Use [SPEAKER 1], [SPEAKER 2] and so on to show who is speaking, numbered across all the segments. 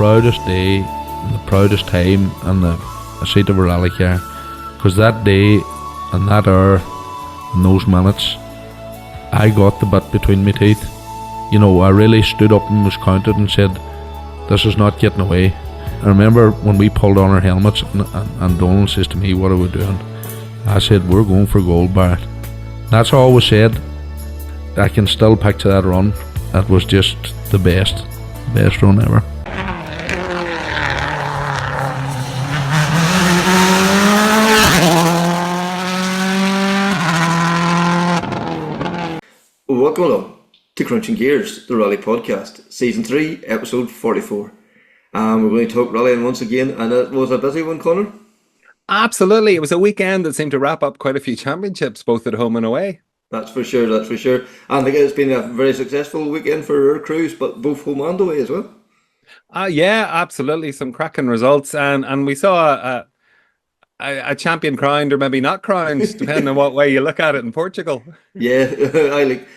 [SPEAKER 1] proudest day, and the proudest time, and the seat of a rally car, because that day and that hour and those minutes, I got the bit between my teeth. You know, I really stood up and was counted and said, this is not getting away. I remember when we pulled on our helmets and Donald says to me, what are we doing? I said, we're going for gold, Barrett. That's all was said. I can still picture that run. That was just the best run ever.
[SPEAKER 2] Welcome along to Krunching Gears, the Rally Podcast, Season 3, Episode 44. We're going to talk rallying once again, and it was a busy one, Connor.
[SPEAKER 3] Absolutely. It was a weekend that seemed to wrap up quite a few championships, both at home and away.
[SPEAKER 2] That's for sure. And I guess it's been a very successful weekend for our crews, but both home and away as well.
[SPEAKER 3] Yeah, absolutely. Some cracking results. And we saw a champion crowned, or maybe not crowned, depending on what way you look at it in Portugal.
[SPEAKER 2] Yeah, I like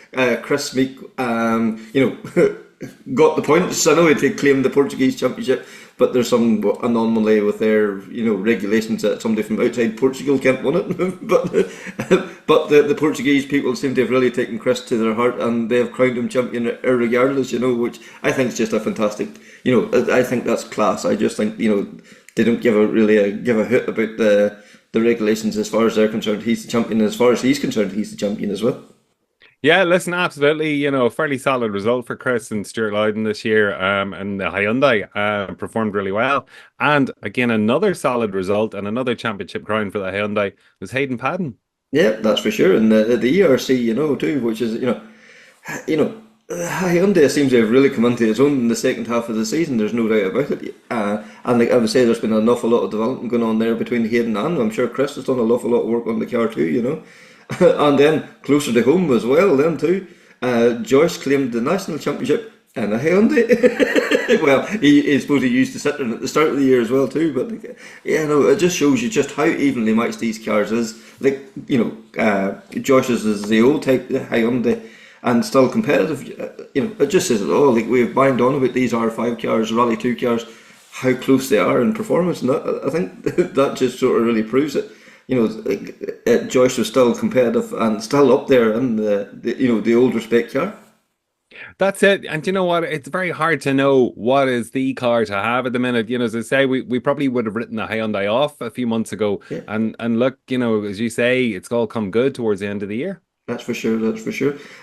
[SPEAKER 2] Chris Meek, got the points. I know he claimed the Portuguese championship, but there's some anomaly with their, regulations that somebody from outside Portugal can't win it. but the Portuguese people seem to have really taken Chris to their heart, and they have crowned him champion regardless, which I think is just a fantastic, I think that's class. I just think, they don't give a hoot about the regulations as far as they're concerned. He's the champion. As far as he's concerned, he's the champion as well.
[SPEAKER 3] Yeah, listen, absolutely. A fairly solid result for Chris and Stuart Lydon this year. And the Hyundai performed really well. And again, another solid result and another championship crown for the Hyundai was Hayden Padden.
[SPEAKER 2] Yeah, that's for sure. And the ERC, too, which is, Hyundai seems to have really come into its own in the second half of the season. There's no doubt about it. And like I would say, there's been an awful lot of development going on there between Hayden and I'm sure Chris has done an awful lot of work on the car too, And then closer to home as well, then too, Joyce claimed the national championship in a Hyundai. Well, he suppose he used the Citroen at the start of the year as well too. But it just shows you just how evenly matched these cars is. Like Joyce's is the old type, the Hyundai, and still competitive. It just says it all. Like we've banged on about these R5 cars, Rally 2 cars, how close they are in performance, and I think that just sort of really proves it. Joyce was still competitive and still up there in the old respect car.
[SPEAKER 3] That's it. And you know what? It's very hard to know what is the car to have at the minute. As I say, we probably would have written the Hyundai off a few months ago. Yeah. And look, as you say, it's all come good towards the end of the year. That's for sure.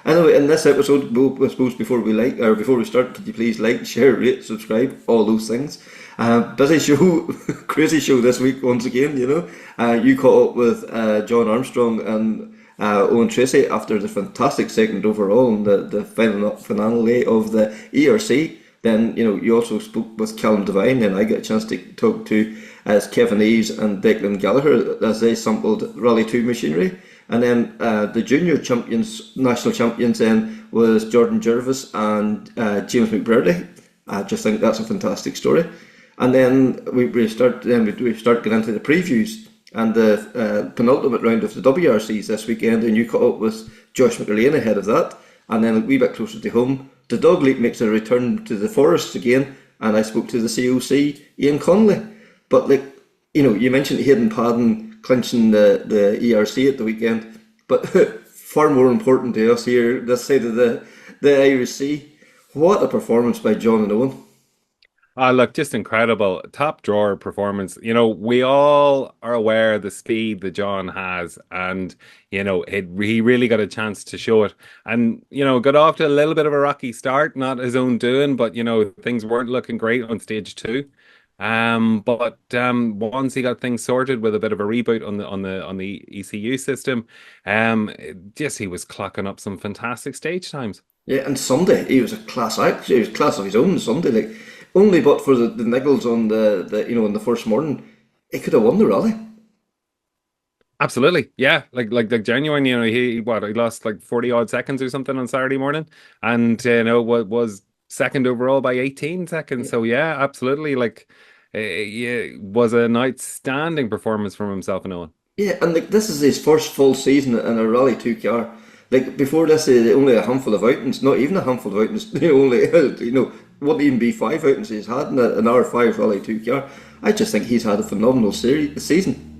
[SPEAKER 2] Anyway, in this episode, I suppose before we start, could you please like, share, rate, subscribe, all those things. Busy show, crazy show this week once again. You caught up with Jon Armstrong and Eoin Treacy after the fantastic second overall in the finale of the ERC. Then you also spoke with Callum Devine, and I got a chance to talk to Kevin Eves and Declan Gallagher as they sampled Rally 2 machinery. And then the junior champions, national champions, then was Jordan Jervis and James McBrearty. I just think that's a fantastic story. And then we start getting into the previews and the penultimate round of the WRCs this weekend. And you caught up with Josh McErlean ahead of that. And then a wee bit closer to home, the Dogleap makes a return to the forests again. And I spoke to the COC, Ian Connolly. But you mentioned Hayden Padden clinching the ERC at the weekend, but far more important to us here, this side of the Irish Sea, what a performance by Jon and Eoin.
[SPEAKER 3] Look, just incredible. Top drawer performance. We all are aware of the speed that Jon has, and, he really got a chance to show it. And, got off to a little bit of a rocky start, not his own doing, but, things weren't looking great on stage 2. But once he got things sorted with a bit of a reboot on the ECU system, he was clocking up some fantastic stage times.
[SPEAKER 2] Yeah, and Sunday he was a class act. He was class of his own Sunday. Only but for the niggles on the in the first morning, he could have won the rally.
[SPEAKER 3] Absolutely, yeah. Like genuine. He lost 40 odd seconds or something on Saturday morning, and was second overall by 18 seconds. Yeah. So yeah, absolutely. Was an outstanding performance from himself and Eoin.
[SPEAKER 2] Yeah, and this is his first full season in a Rally 2 car. Before this, only a handful of outings, not even a handful of outings. Only wouldn't even be 5 outings he's had in an R5 Rally 2 car. I just think he's had a phenomenal season.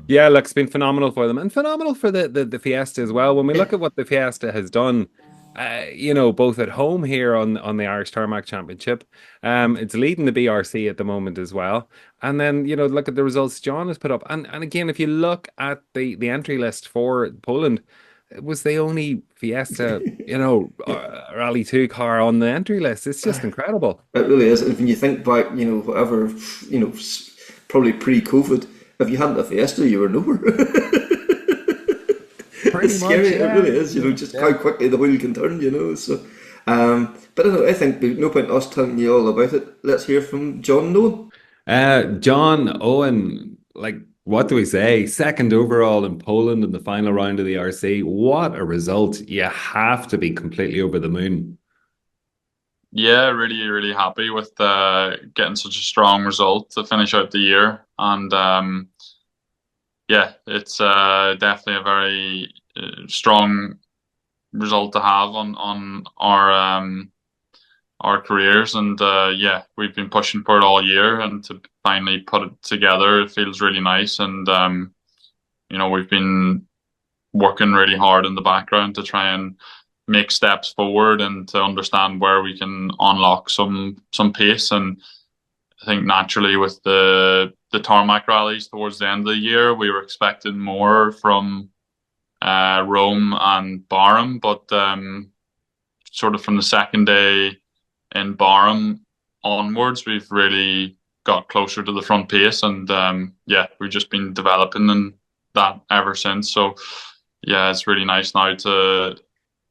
[SPEAKER 3] Yeah, look, it's been phenomenal for them and phenomenal for the Fiesta as well. When we
[SPEAKER 2] Yeah,
[SPEAKER 3] look at what the Fiesta has done, both at home here on the Irish Tarmac Championship, it's leading the BRC at the moment as well. And then, look at the results John has put up. And again, if you look at the entry list for Poland, it was the only Fiesta,
[SPEAKER 2] yeah.
[SPEAKER 3] Rally 2 car on the entry list. It's just incredible.
[SPEAKER 2] It really is. And when you think back, whatever, probably pre-COVID, if you hadn't a Fiesta, you were nowhere.
[SPEAKER 3] Pretty
[SPEAKER 2] It's
[SPEAKER 3] much,
[SPEAKER 2] scary. It
[SPEAKER 3] yeah.
[SPEAKER 2] really is. Just
[SPEAKER 3] Yeah.
[SPEAKER 2] how quickly the wheel can turn. So. But I think there's no point in us telling you all about it. Let's hear from John Nolan.
[SPEAKER 3] Jon Owen, like, what do we say? Second overall in Poland in the final round of the RC. What a result. You have to be completely over the moon.
[SPEAKER 4] Yeah, really, really happy with getting such a strong result to finish out the year. And yeah, it's definitely a very strong result to have on our careers. And yeah, we've been pushing for it all year, and to finally put it together, it feels really nice. And we've been working really hard in the background to try and make steps forward and to understand where we can unlock some pace. And I think naturally with the tarmac rallies towards the end of the year, we were expecting more from Rome and Barham, but sort of from the second day in Barham onwards, we've really got closer to the front pace. And yeah, we've just been developing in that ever since. So yeah, it's really nice now to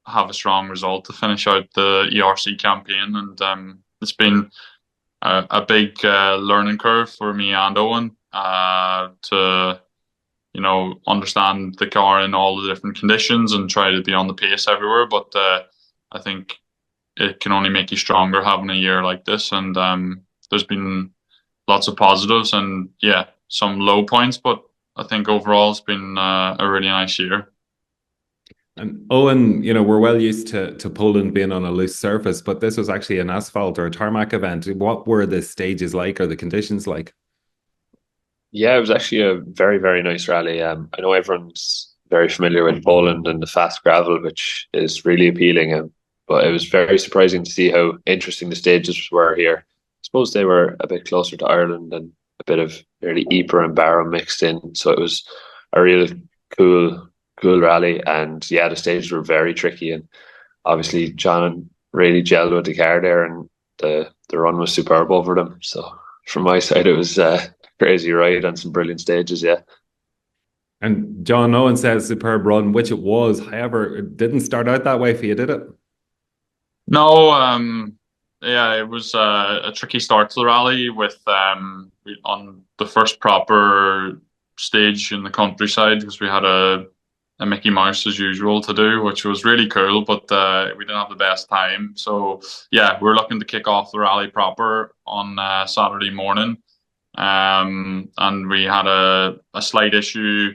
[SPEAKER 4] have a strong result to finish out the ERC campaign. And it's been a big learning curve for me and Owen to understand the car in all the different conditions and try to be on the pace everywhere. But I think it can only make you stronger having a year like this. And there's been lots of positives and yeah, some low points, but I think overall it's been a really nice year.
[SPEAKER 3] And Owen, we're well used to Poland being on a loose surface, but this was actually an asphalt or a tarmac event. What were the stages like or the conditions like?
[SPEAKER 5] Yeah, it was actually a very, very nice rally. I know everyone's very familiar with Poland and the fast gravel, which is really appealing. But it was very surprising to see how interesting the stages were here. I suppose they were a bit closer to Ireland and a bit of nearly Ypres and Barham mixed in. So it was a real cool rally. And yeah, the stages were very tricky. And obviously, John really gelled with the car there, and the run was superb over them. So from my side, it was crazy ride on some brilliant stages, yeah.
[SPEAKER 3] And John Owen says superb run, which it was. However, it didn't start out that way for you, did it?
[SPEAKER 4] No, yeah, it was a tricky start to the rally with on the first proper stage in the countryside, because we had a Mickey Mouse as usual to do, which was really cool, but we didn't have the best time. So yeah, we were looking to kick off the rally proper on Saturday morning. And we had a slight issue,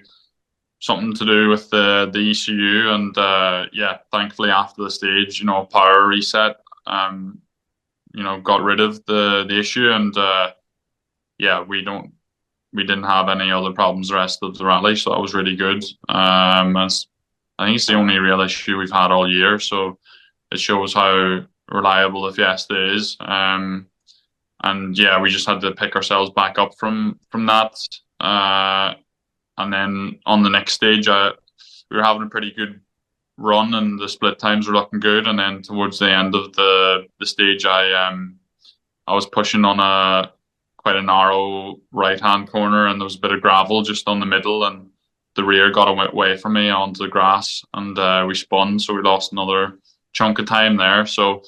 [SPEAKER 4] something to do with the ECU, and yeah, thankfully after the stage, power reset, got rid of the issue, and yeah, we didn't have any other problems the rest of the rally, so that was really good. I think it's the only real issue we've had all year, so it shows how reliable the Fiesta is. And yeah, we just had to pick ourselves back up from that. And then on the next stage, we were having a pretty good run, and the split times were looking good. And then towards the end of the stage, I was pushing on quite a narrow right hand corner, and there was a bit of gravel just on the middle, and the rear got away from me onto the grass, and we spun, so we lost another chunk of time there. So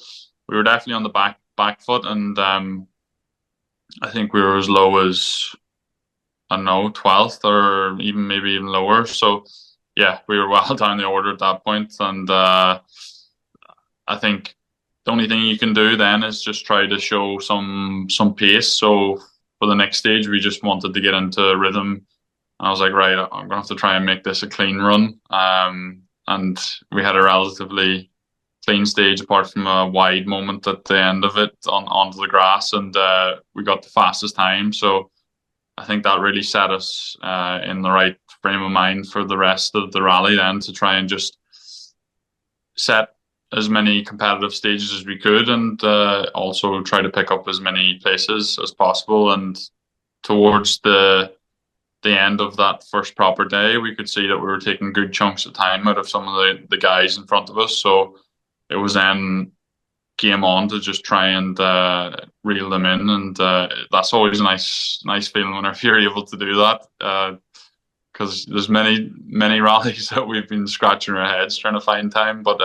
[SPEAKER 4] we were definitely on the back foot, and I think we were as low as, I don't know, 12th or maybe even lower. So yeah, we were well down the order at that point. And I think the only thing you can do then is just try to show some pace. So for the next stage, we just wanted to get into rhythm. I was like, right, I'm going to have to try and make this a clean run. And we had a relatively clean stage apart from a wide moment at the end of it onto the grass, and we got the fastest time. So I think that really set us in the right frame of mind for the rest of the rally then, to try and just set as many competitive stages as we could, and also try to pick up as many places as possible. And towards the end of that first proper day, we could see that we were taking good chunks of time out of some of the guys in front of us. So it was then game on to just try and reel them in, and that's always a nice feeling whenever you're able to do that. Because there's many rallies that we've been scratching our heads trying to find time, but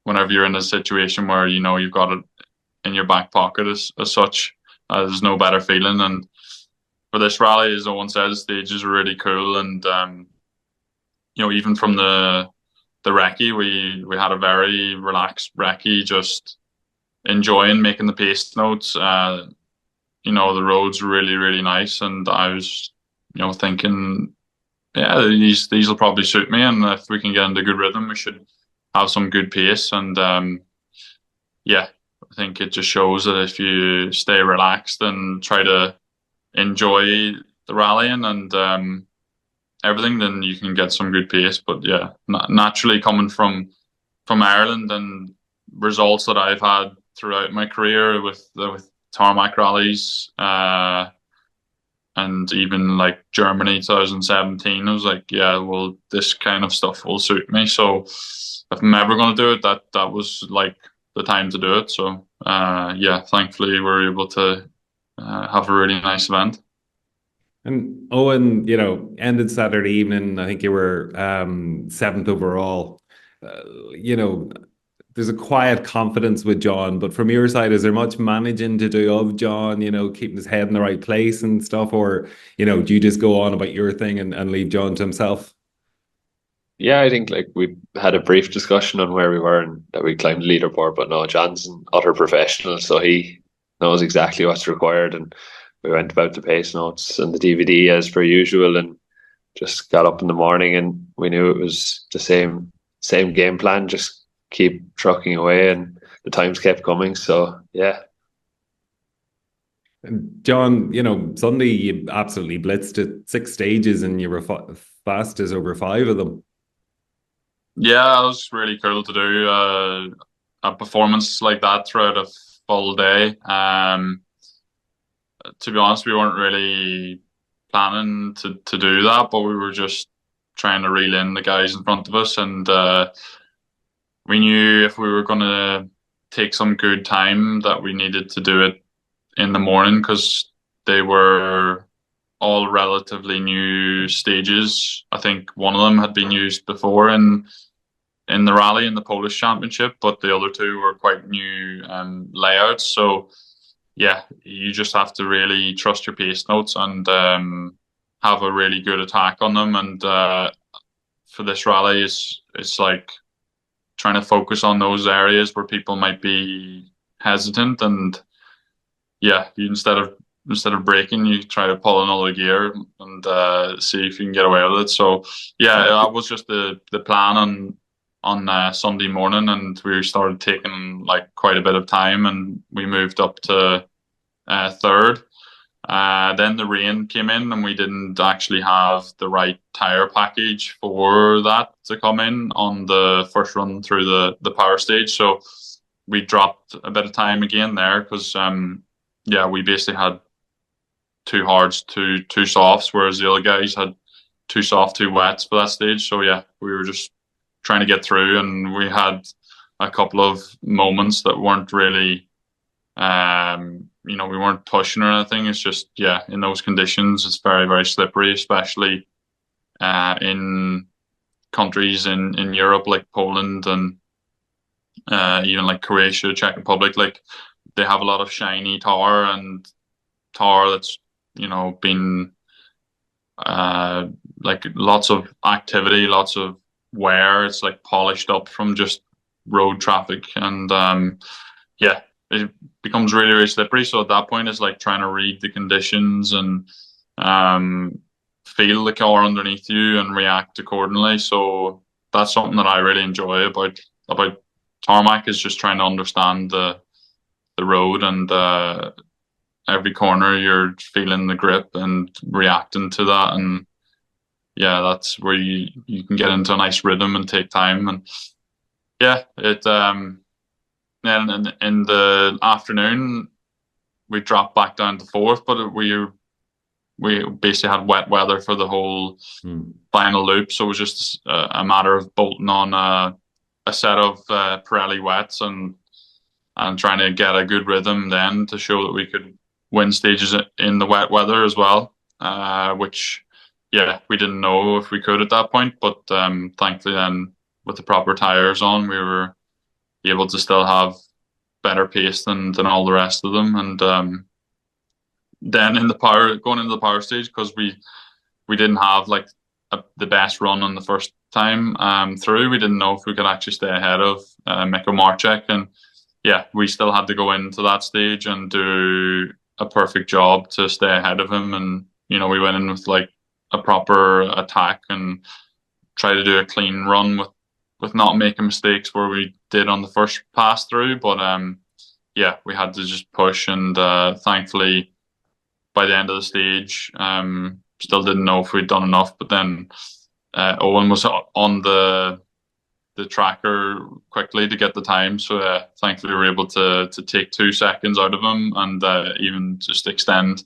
[SPEAKER 4] whenever you're in a situation where you know you've got it in your back pocket as such, there's no better feeling. And for this rally, as Owen said, the stages were really cool, and even from the recce, we had a very relaxed recce, just enjoying making the pace notes. The roads were really, really nice, and I was thinking, yeah, these will probably suit me, and if we can get into good rhythm, we should have some good pace. And I think it just shows that if you stay relaxed and try to enjoy the rallying and everything, then you can get some good pace. But yeah, naturally coming from Ireland and results that I've had throughout my career with tarmac rallies, and even like Germany 2017, I was like, yeah, well, this kind of stuff will suit me. So if I'm ever going to do it, that was like the time to do it. So thankfully we were able to have a really nice event.
[SPEAKER 3] And Owen, ended Saturday evening. I think you were 7th overall. There's a quiet confidence with Jon, but from your side, is there much managing to do of Jon, keeping his head in the right place and stuff? Or, do you just go on about your thing and leave Jon to himself?
[SPEAKER 5] Yeah, I think like we had a brief discussion on where we were and that we climbed the leaderboard, but no, Jon's an utter professional, so he knows exactly what's required. And we went about the pace notes and the DVD as per usual, and just got up in the morning and we knew it was the same game plan, just keep trucking away, and the times kept coming. So yeah.
[SPEAKER 3] And Jon, Sunday you absolutely blitzed at 6 stages and you were fastest over 5 of them.
[SPEAKER 4] Yeah, it was really cool to do a performance like that throughout a full day. To be honest, we weren't really planning to do that, but we were just trying to reel in the guys in front of us, and we knew if we were going to take some good time that we needed to do it in the morning, because they were all relatively new stages. I think one of them had been used before in the rally in the Polish Championship, but the other two were quite new layouts. So yeah, you just have to really trust your pace notes and have a really good attack on them. And for this rally, it's like trying to focus on those areas where people might be hesitant, and yeah, you instead of braking, you try to pull another gear and see if you can get away with it. So yeah, that was just the plan on Sunday morning, and we started taking like quite a bit of time, and we moved up to 3rd. Then the rain came in, and we didn't actually have the right tire package for that to come in on the first run through the power stage. So we dropped a bit of time again there, because we basically had 2 hards, two softs, whereas the other guys had 2 soft, 2 wets for that stage. So yeah, we were just trying to get through, and we had a couple of moments that weren't really we weren't pushing or anything. It's just, yeah, in those conditions, it's very, very slippery, especially in countries in Europe like Poland and even like Croatia, Czech Republic. Like, they have a lot of shiny tar, and tar that's, been like lots of activity, lots of wear. It's like polished up from just road traffic, and it becomes really, really slippery. So at that point, it's like trying to read the conditions and feel the car underneath you and react accordingly. So that's something that I really enjoy about tarmac is just trying to understand the road, and every corner you're feeling the grip and reacting to that, and yeah, that's where you can get into a nice rhythm and take time. And yeah, then in the afternoon we dropped back down to fourth, but we basically had wet weather for the whole final loop, so it was just a matter of bolting on a set of Pirelli wets and trying to get a good rhythm then to show that we could win stages in the wet weather as well, which yeah, we didn't know if we could at that point, but thankfully then with the proper tires on, we were able to still have better pace than all the rest of them. And then going into the power stage, because we didn't have like the best run on the first time through, we didn't know if we could actually stay ahead of Miko Marchek, and yeah, we still had to go into that stage and do a perfect job to stay ahead of him. And we went in with like a proper attack and try to do a clean run with not making mistakes where we did on the first pass through. But yeah, we had to just push, and thankfully by the end of the stage, still didn't know if we'd done enough. But then Owen was on the tracker quickly to get the time, so thankfully we were able to take 2 seconds out of him and even just extend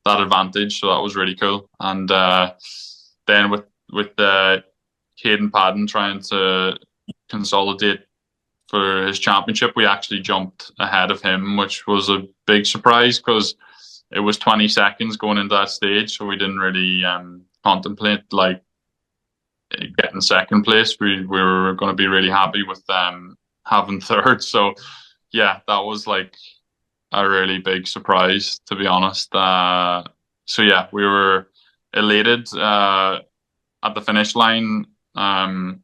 [SPEAKER 4] that advantage. So that was really cool. And then with Caden Padden trying to consolidate for his championship, we actually jumped ahead of him, which was a big surprise because it was 20 seconds going into that stage, so we didn't really contemplate like getting second place. We were going to be really happy with having third. So yeah, that was like a really big surprise, to be honest. So yeah, we were elated at the finish line.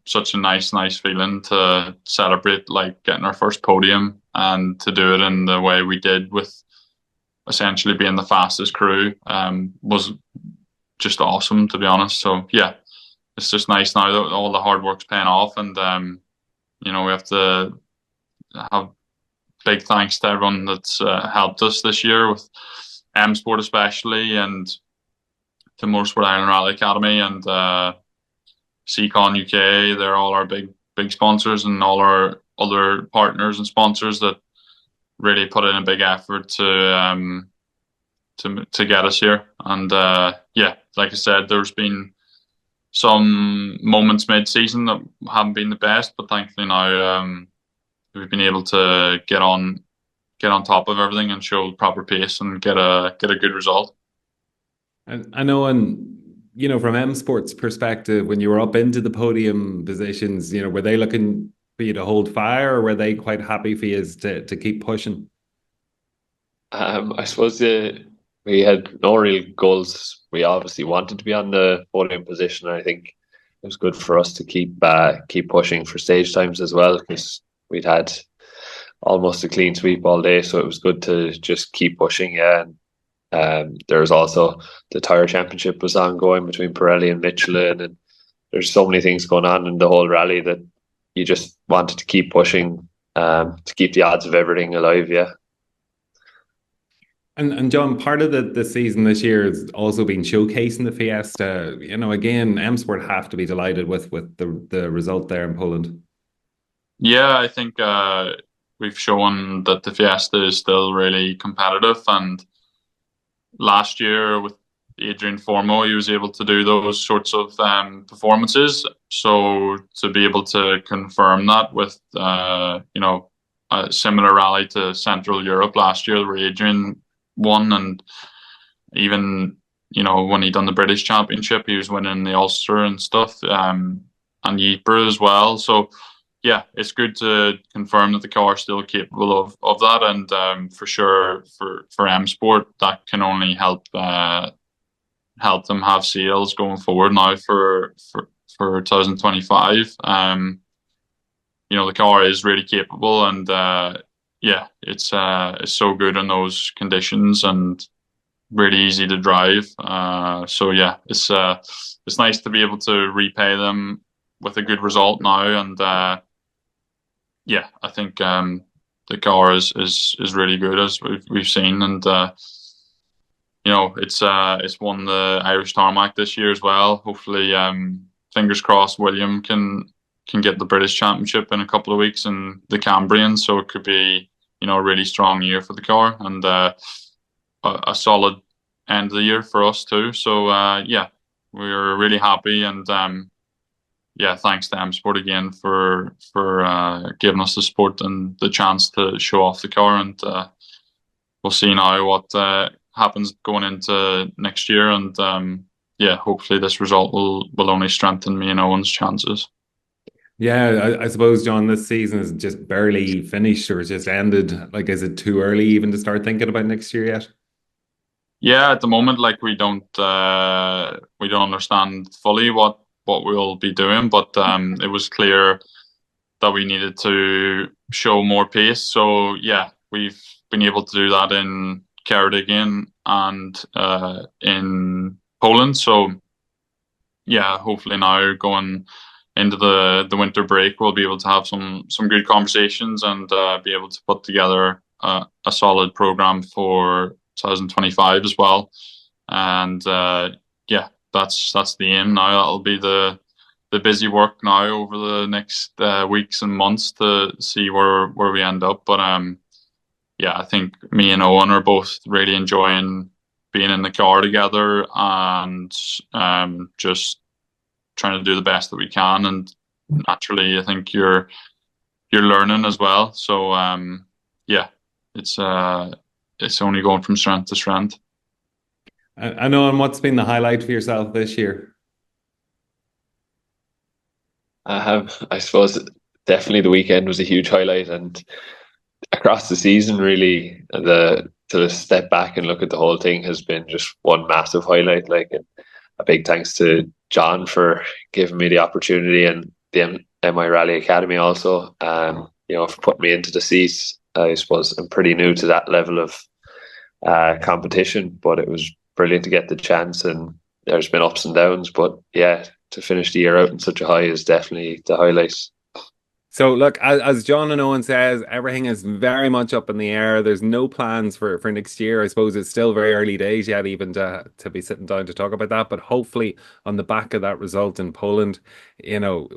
[SPEAKER 4] Such a nice feeling to celebrate like getting our first podium, and to do it in the way we did with essentially being the fastest crew was just awesome, to be honest. So yeah, it's just nice now that all the hard work's paying off, and we have to have big thanks to everyone that's helped us this year, with M Sport especially, and the Motorsport Ireland Rally Academy, and CCon UK. They're all our big sponsors, and all our other partners and sponsors that really put in a big effort to get us here. And yeah, like I said, there's been some moments mid-season that haven't been the best, but thankfully now we've been able to get on top of everything and show proper pace and get a good result.
[SPEAKER 3] And I know, and from M Sport's perspective, when you were up into the podium positions, were they looking for you to hold fire, or were they quite happy for you to keep pushing?
[SPEAKER 5] I suppose we had no real goals. We obviously wanted to be on the podium position. I think it was good for us to keep pushing for stage times as well, because we'd had almost a clean sweep all day, so it was good to just keep pushing. Yeah, and there was also the tire championship was ongoing between Pirelli and Michelin, and there's so many things going on in the whole rally that you just wanted to keep pushing to keep the odds of everything alive. Yeah.
[SPEAKER 3] And John, part of the season this year has also been showcasing the Fiesta. Again, M Sport have to be delighted with the result there in Poland.
[SPEAKER 4] Yeah, I think we've shown that the Fiesta is still really competitive, and last year with Adrian Formo, he was able to do those sorts of performances. So to be able to confirm that with a similar rally to Central Europe last year where Adrian won, and even when he done the British Championship, he was winning the Ulster and stuff, and Ypres as well. So yeah, it's good to confirm that the car is still capable of that, and for sure for M Sport that can only help them have sales going forward now for 2025. The car is really capable, and yeah, it's so good in those conditions and really easy to drive. So yeah, it's nice to be able to repay them with a good result now, and yeah, I think the car is really good, as we've seen, and it's won the Irish tarmac this year as well. Hopefully, fingers crossed, William can get the British Championship in a couple of weeks in the Cambrian, so it could be a really strong year for the car, and a solid end of the year for us too. So yeah, we're really happy, and yeah, thanks to M Sport again for giving us the support and the chance to show off the car, and we'll see now what happens going into next year, and yeah, hopefully this result will only strengthen me and Owen's chances.
[SPEAKER 3] Yeah, I suppose, John, this season is just barely finished or just ended. Like, is it too early even to start thinking about next year yet?
[SPEAKER 4] Yeah, at the moment, like we don't understand fully what we'll be doing, but it was clear that we needed to show more pace. So yeah, we've been able to do that in Kerrigan and in Poland. So yeah, hopefully now going into the winter break, we'll be able to have some good conversations and be able to put together a solid program for 2025 as well. And yeah, that's the aim now. That'll be the busy work now over the next weeks and months to see where we end up. But yeah, I think me and Owen are both really enjoying being in the car together and just trying to do the best that we can. And naturally, I think you're learning as well. So yeah, it's only going from strength to strength.
[SPEAKER 3] I know. And what's been the highlight for yourself this year?
[SPEAKER 5] I suppose definitely the weekend was a huge highlight, and across the season, really, to step back and look at the whole thing has been just one massive highlight. Like, and a big thanks to Jon for giving me the opportunity, and the MI Rally Academy also, for putting me into the seats. I suppose I'm pretty new to that level of competition, but it was brilliant to get the chance, and there's been ups and downs, but yeah, to finish the year out in such a high is definitely the highlight.
[SPEAKER 3] So look, as John and Owen says, everything is very much up in the air. There's no plans for next year. I suppose it's still very early days yet even to be sitting down to talk about that. But hopefully on the back of that result in Poland,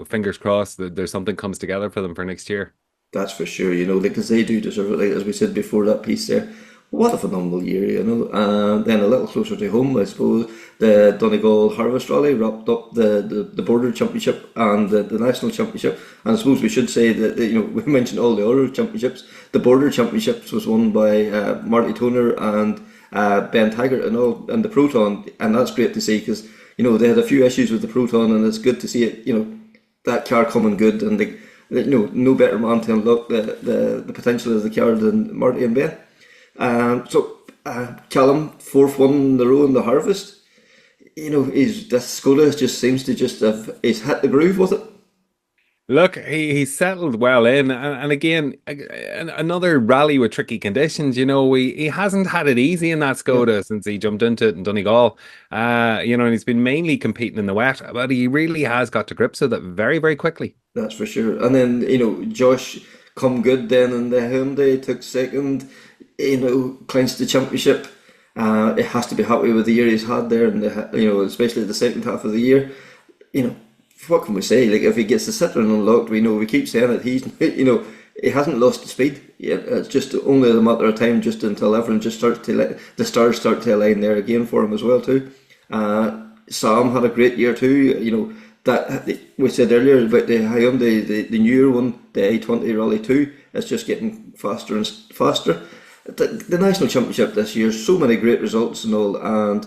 [SPEAKER 3] fingers crossed that there's something comes together for them for next year.
[SPEAKER 2] That's for sure, because they do deserve it, like as we said before that piece there. What a phenomenal year, And then a little closer to home, I suppose, the Donegal Harvest Rally wrapped up the Border Championship and the National Championship. And I suppose we should say that, we mentioned all the other championships. The Border Championships was won by Marty Toner and Ben Taggart and the Proton. And that's great to see because, they had a few issues with the Proton, and it's good to see it, that car coming good. And, no better man to unlock the potential of the car than Marty and Ben. So Callum, fourth one in the row in the Harvest. This Skoda just seems to he's hit the groove with it.
[SPEAKER 3] Look, he settled well in, and again, another rally with tricky conditions. He hasn't had it easy in that Skoda since he jumped into it in Donegal. And he's been mainly competing in the wet, but he really has got to grips with it very, very quickly.
[SPEAKER 2] That's for sure. And then Josh come good then in the Hyundai, took second. Clinched the championship. It has to be happy with the year he's had there, and especially the second half of the year. What can we say? Like, if he gets the Citroen unlocked, we keep saying it. He's he hasn't lost the speed yet. It's just only a matter of time, just until everyone just starts to the stars start to align there again for him as well too. Sam had a great year too. That we said earlier about the Hyundai, the newer one, the A20 Rally 2, it's just getting faster and faster. The National Championship this year, so many great results and all, and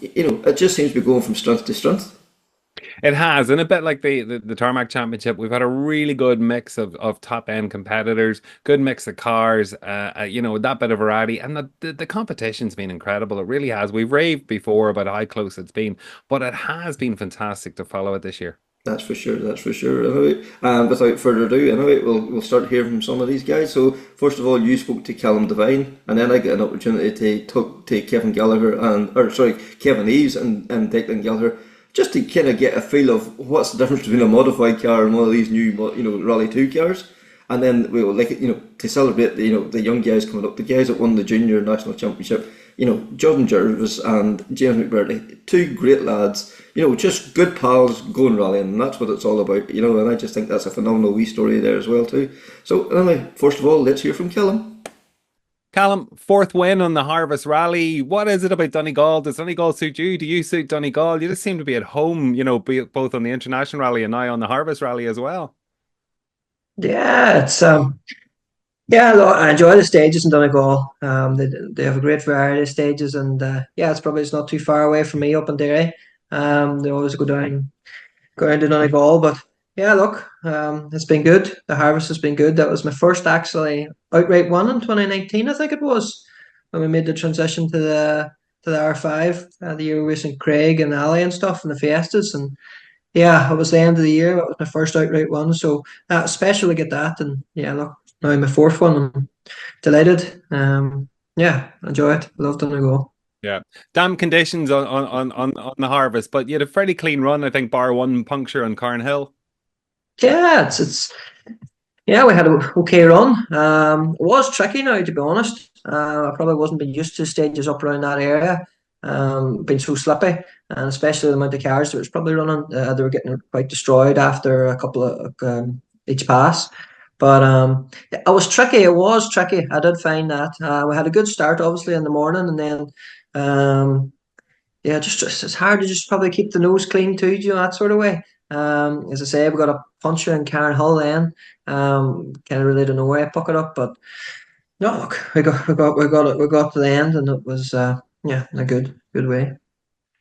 [SPEAKER 2] it just seems to be going from strength to strength.
[SPEAKER 3] It has, and a bit like the Tarmac Championship, we've had a really good mix of top end competitors, good mix of cars, that bit of variety, and the competition's been incredible. It really has. We've raved before about how close it's been, but it has been fantastic to follow it this year.
[SPEAKER 2] That's for sure. Anyway, without further ado, we'll start hearing from some of these guys. So first of all, you spoke to Callum Devine, and then I get an opportunity to talk to Kevin Eves and Declan Gallagher, just to kind of get a feel of what's the difference between a modified car and one of these new, Rally 2 cars. And then we will to celebrate the young guys coming up, the guys that won the junior national championship. Jon Jervis and James McBrearty, two great lads. Just good pals going rallying, and that's what it's all about. And I just think that's a phenomenal wee story there as well too. So anyway, first of all, let's hear from Callum.
[SPEAKER 3] Callum, fourth win on the Harvest Rally. What is it about Donegal? Does Donegal suit you? Do you suit Donegal? You just seem to be at home, both on the International Rally and now on the Harvest Rally as well.
[SPEAKER 6] Yeah, it's yeah, look, I enjoy the stages in Donegal. They have a great variety of stages, and yeah, it's not too far away from me up in Derry. They always go down to Donegal, but yeah, look, it's been good. The harvest has been good. That was my first actually outright one in 2019, I think it was, when we made the transition to the R5, the year we racing Craig and Ali and stuff, and the Fiestas, and yeah, it was the end of the year. That was my first outright one, so special to get that. And yeah, look, now my fourth one. I'm delighted. Yeah, enjoy it. Love Donegal.
[SPEAKER 3] Yeah, damn conditions on the Harvest, but you had a fairly clean run, I think, bar one puncture on Carnhill.
[SPEAKER 6] Yeah, it's yeah, we had an okay run. It was tricky now, to be honest. I probably wasn't been used to stages up around that area. Been so slippy, and especially the amount of cars that was probably running. They were getting quite destroyed after a couple of each pass. But it was tricky. It was tricky. I did find that we had a good start, obviously, in the morning, and then yeah, just it's hard to just probably keep the nose clean too, that sort of way. As I say, we got a puncher in Karen Hull then. Kind of really don't know where I puck it up, but no, look, we got to the end, and it was yeah, in a good way.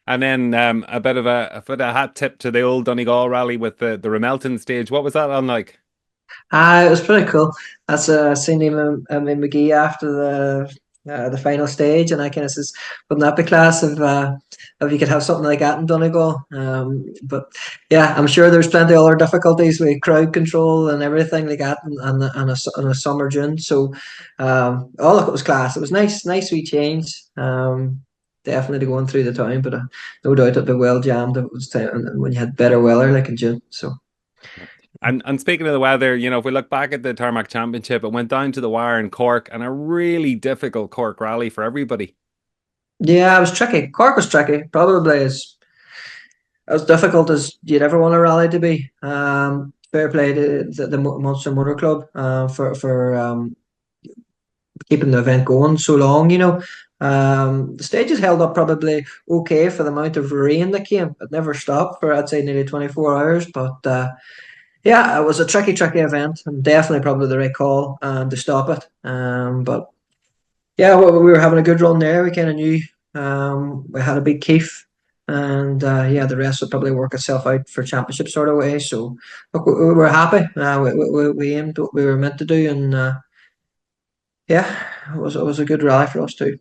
[SPEAKER 3] And then a bit of a hat tip to the old Donegal rally with the Remelton stage. What was that on like?
[SPEAKER 6] It was pretty cool. That's seen him in McGee after the final stage, and I kind of says, "Wouldn't that be class if you could have something like that in Donegal?" But yeah, I'm sure there's plenty of other difficulties with crowd control and everything like that, and a summer June. So, oh look, it was class. It was nice wee change. Definitely going through the town, but no doubt it'd be well jammed if it was time, and when you had better weather like in June. So.
[SPEAKER 3] And speaking of the weather, if we look back at the Tarmac Championship, it went down to the wire in Cork, and a really difficult Cork rally for everybody.
[SPEAKER 6] Yeah, it was tricky. Cork was tricky, probably as difficult as you'd ever want a rally to be. Fair play to the Munster Motor Club for keeping the event going so long. The stages held up probably okay for the amount of rain that came. It never stopped for, I'd say, nearly 24 hours, but. Yeah, it was a tricky event, and definitely probably the right call to stop it. But yeah, we were having a good run there. We kind of knew we had a big Keith, and yeah, the rest would probably work itself out for championship sort of way. So look, we were happy. We aimed what we were meant to do, and yeah, it was a good rally for us too.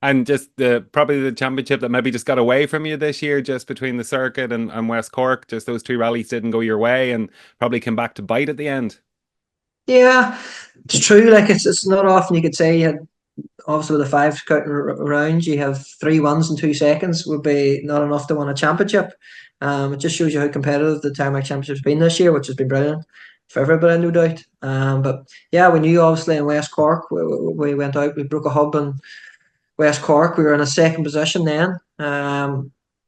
[SPEAKER 3] And just probably the championship that maybe just got away from you this year, just between the circuit and West Cork, just those two rallies didn't go your way and probably came back to bite at the end.
[SPEAKER 6] Yeah, it's true. Like it's not often you could say you had, obviously with the 5 counting rounds, you have 3 wins in 2 seconds would be not enough to win a championship. It just shows you how competitive the Tarmac Championship's been this year, which has been brilliant for everybody, no doubt. But yeah, we knew obviously in West Cork, we went out, we broke a hub and West Cork, we were in a second position then.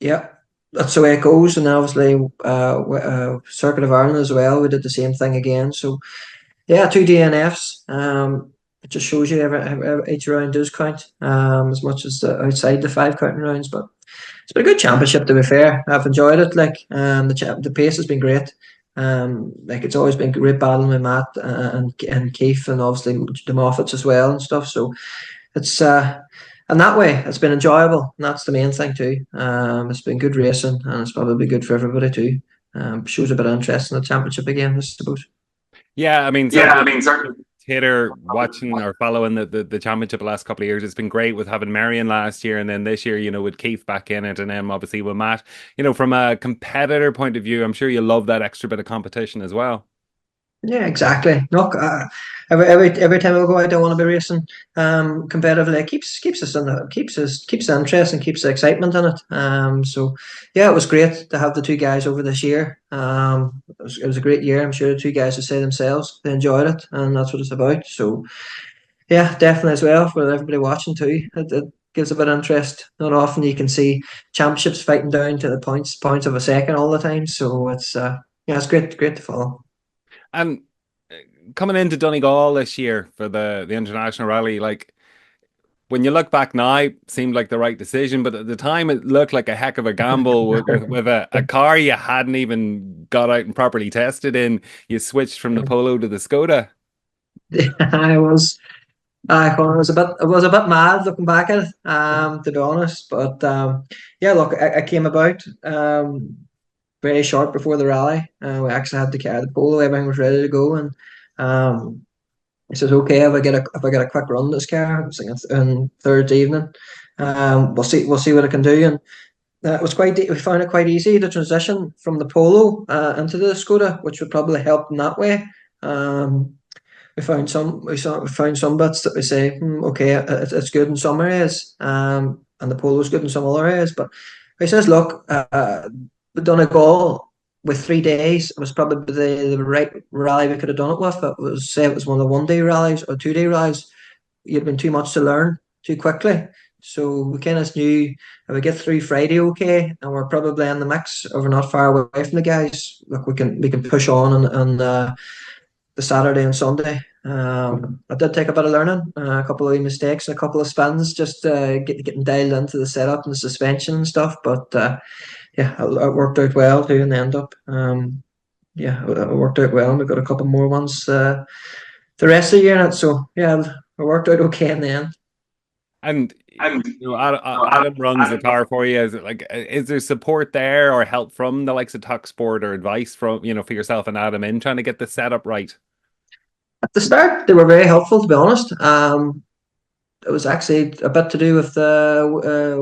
[SPEAKER 6] Yeah, that's the way it goes. And obviously, Circuit of Ireland as well, we did the same thing again. So, yeah, 2 DNFs. It just shows you each round does count as much as outside the 5 counting rounds. But it's been a good championship, to be fair. I've enjoyed it. Like the pace has been great. Like it's always been great battling with Matt and Keith, and obviously the Moffats as well and stuff. So it's and that way it's been enjoyable, and that's the main thing too. It's been good racing, and it's probably good for everybody too. Shows a bit of interest in the championship again, I suppose.
[SPEAKER 3] Yeah, I mean, certainly Taylor watching or following the championship the last couple of years, it's been great with having Marion last year, and then this year, with Keith back in it, and then obviously with Matt. From a competitor point of view, I'm sure you love that extra bit of competition as well.
[SPEAKER 6] Yeah, exactly. Look, every time I go out, I want to be racing competitively. It keeps us in the keeps the interest and keeps the excitement in it. So yeah, it was great to have the two guys over this year. It was a great year. I'm sure the two guys would say themselves they enjoyed it, and that's what it's about. So yeah, definitely as well for everybody watching too. It gives a bit of interest. Not often you can see championships fighting down to the points of a second all the time. So it's yeah, it's great to follow.
[SPEAKER 3] And coming into Donegal this year for the international rally, like when you look back now, it seemed like the right decision, but at the time it looked like a heck of a gamble with a car you hadn't even got out and properly tested in. You switched from the Polo to the Skoda.
[SPEAKER 6] I was I was a bit mad looking back at it, to be honest. But yeah, look, I came about very short before the rally. We actually had to carry the polo, everything was ready to go, and he says, "Okay, if I get a quick run this car, it was like on Thursday evening, we'll see what I can do." And it was we found it quite easy to transition from the polo into the Skoda, which would probably help in that way. Um, we found some bits that we say, okay, it's good in some areas, and the polo's good in some other areas. But he says, look, we've done a goal with 3 days. It was probably the right rally we could have done it with. It was say it was one of the 1 day rallies or 2 day rallies. You'd been too much to learn too quickly. So we kind of knew if we get through Friday okay, and we're probably in the mix, or we're not far away from the guys. Look, we can push on and the Saturday and Sunday. I did take a bit of learning, a couple of wee mistakes, and a couple of spins, just getting dialed into the setup and the suspension and stuff. But yeah, it worked out well too in the end up. Yeah, it worked out well, and we've got a couple more ones the rest of the year in it. So yeah, it worked out okay in the end.
[SPEAKER 3] And Adam runs the car for you. Is it like, is there support there or help from the likes of Tuck Sport or advice from, for yourself and Adam in trying to get the setup right?
[SPEAKER 6] At the start, they were very helpful, to be honest. It was actually a bit to do with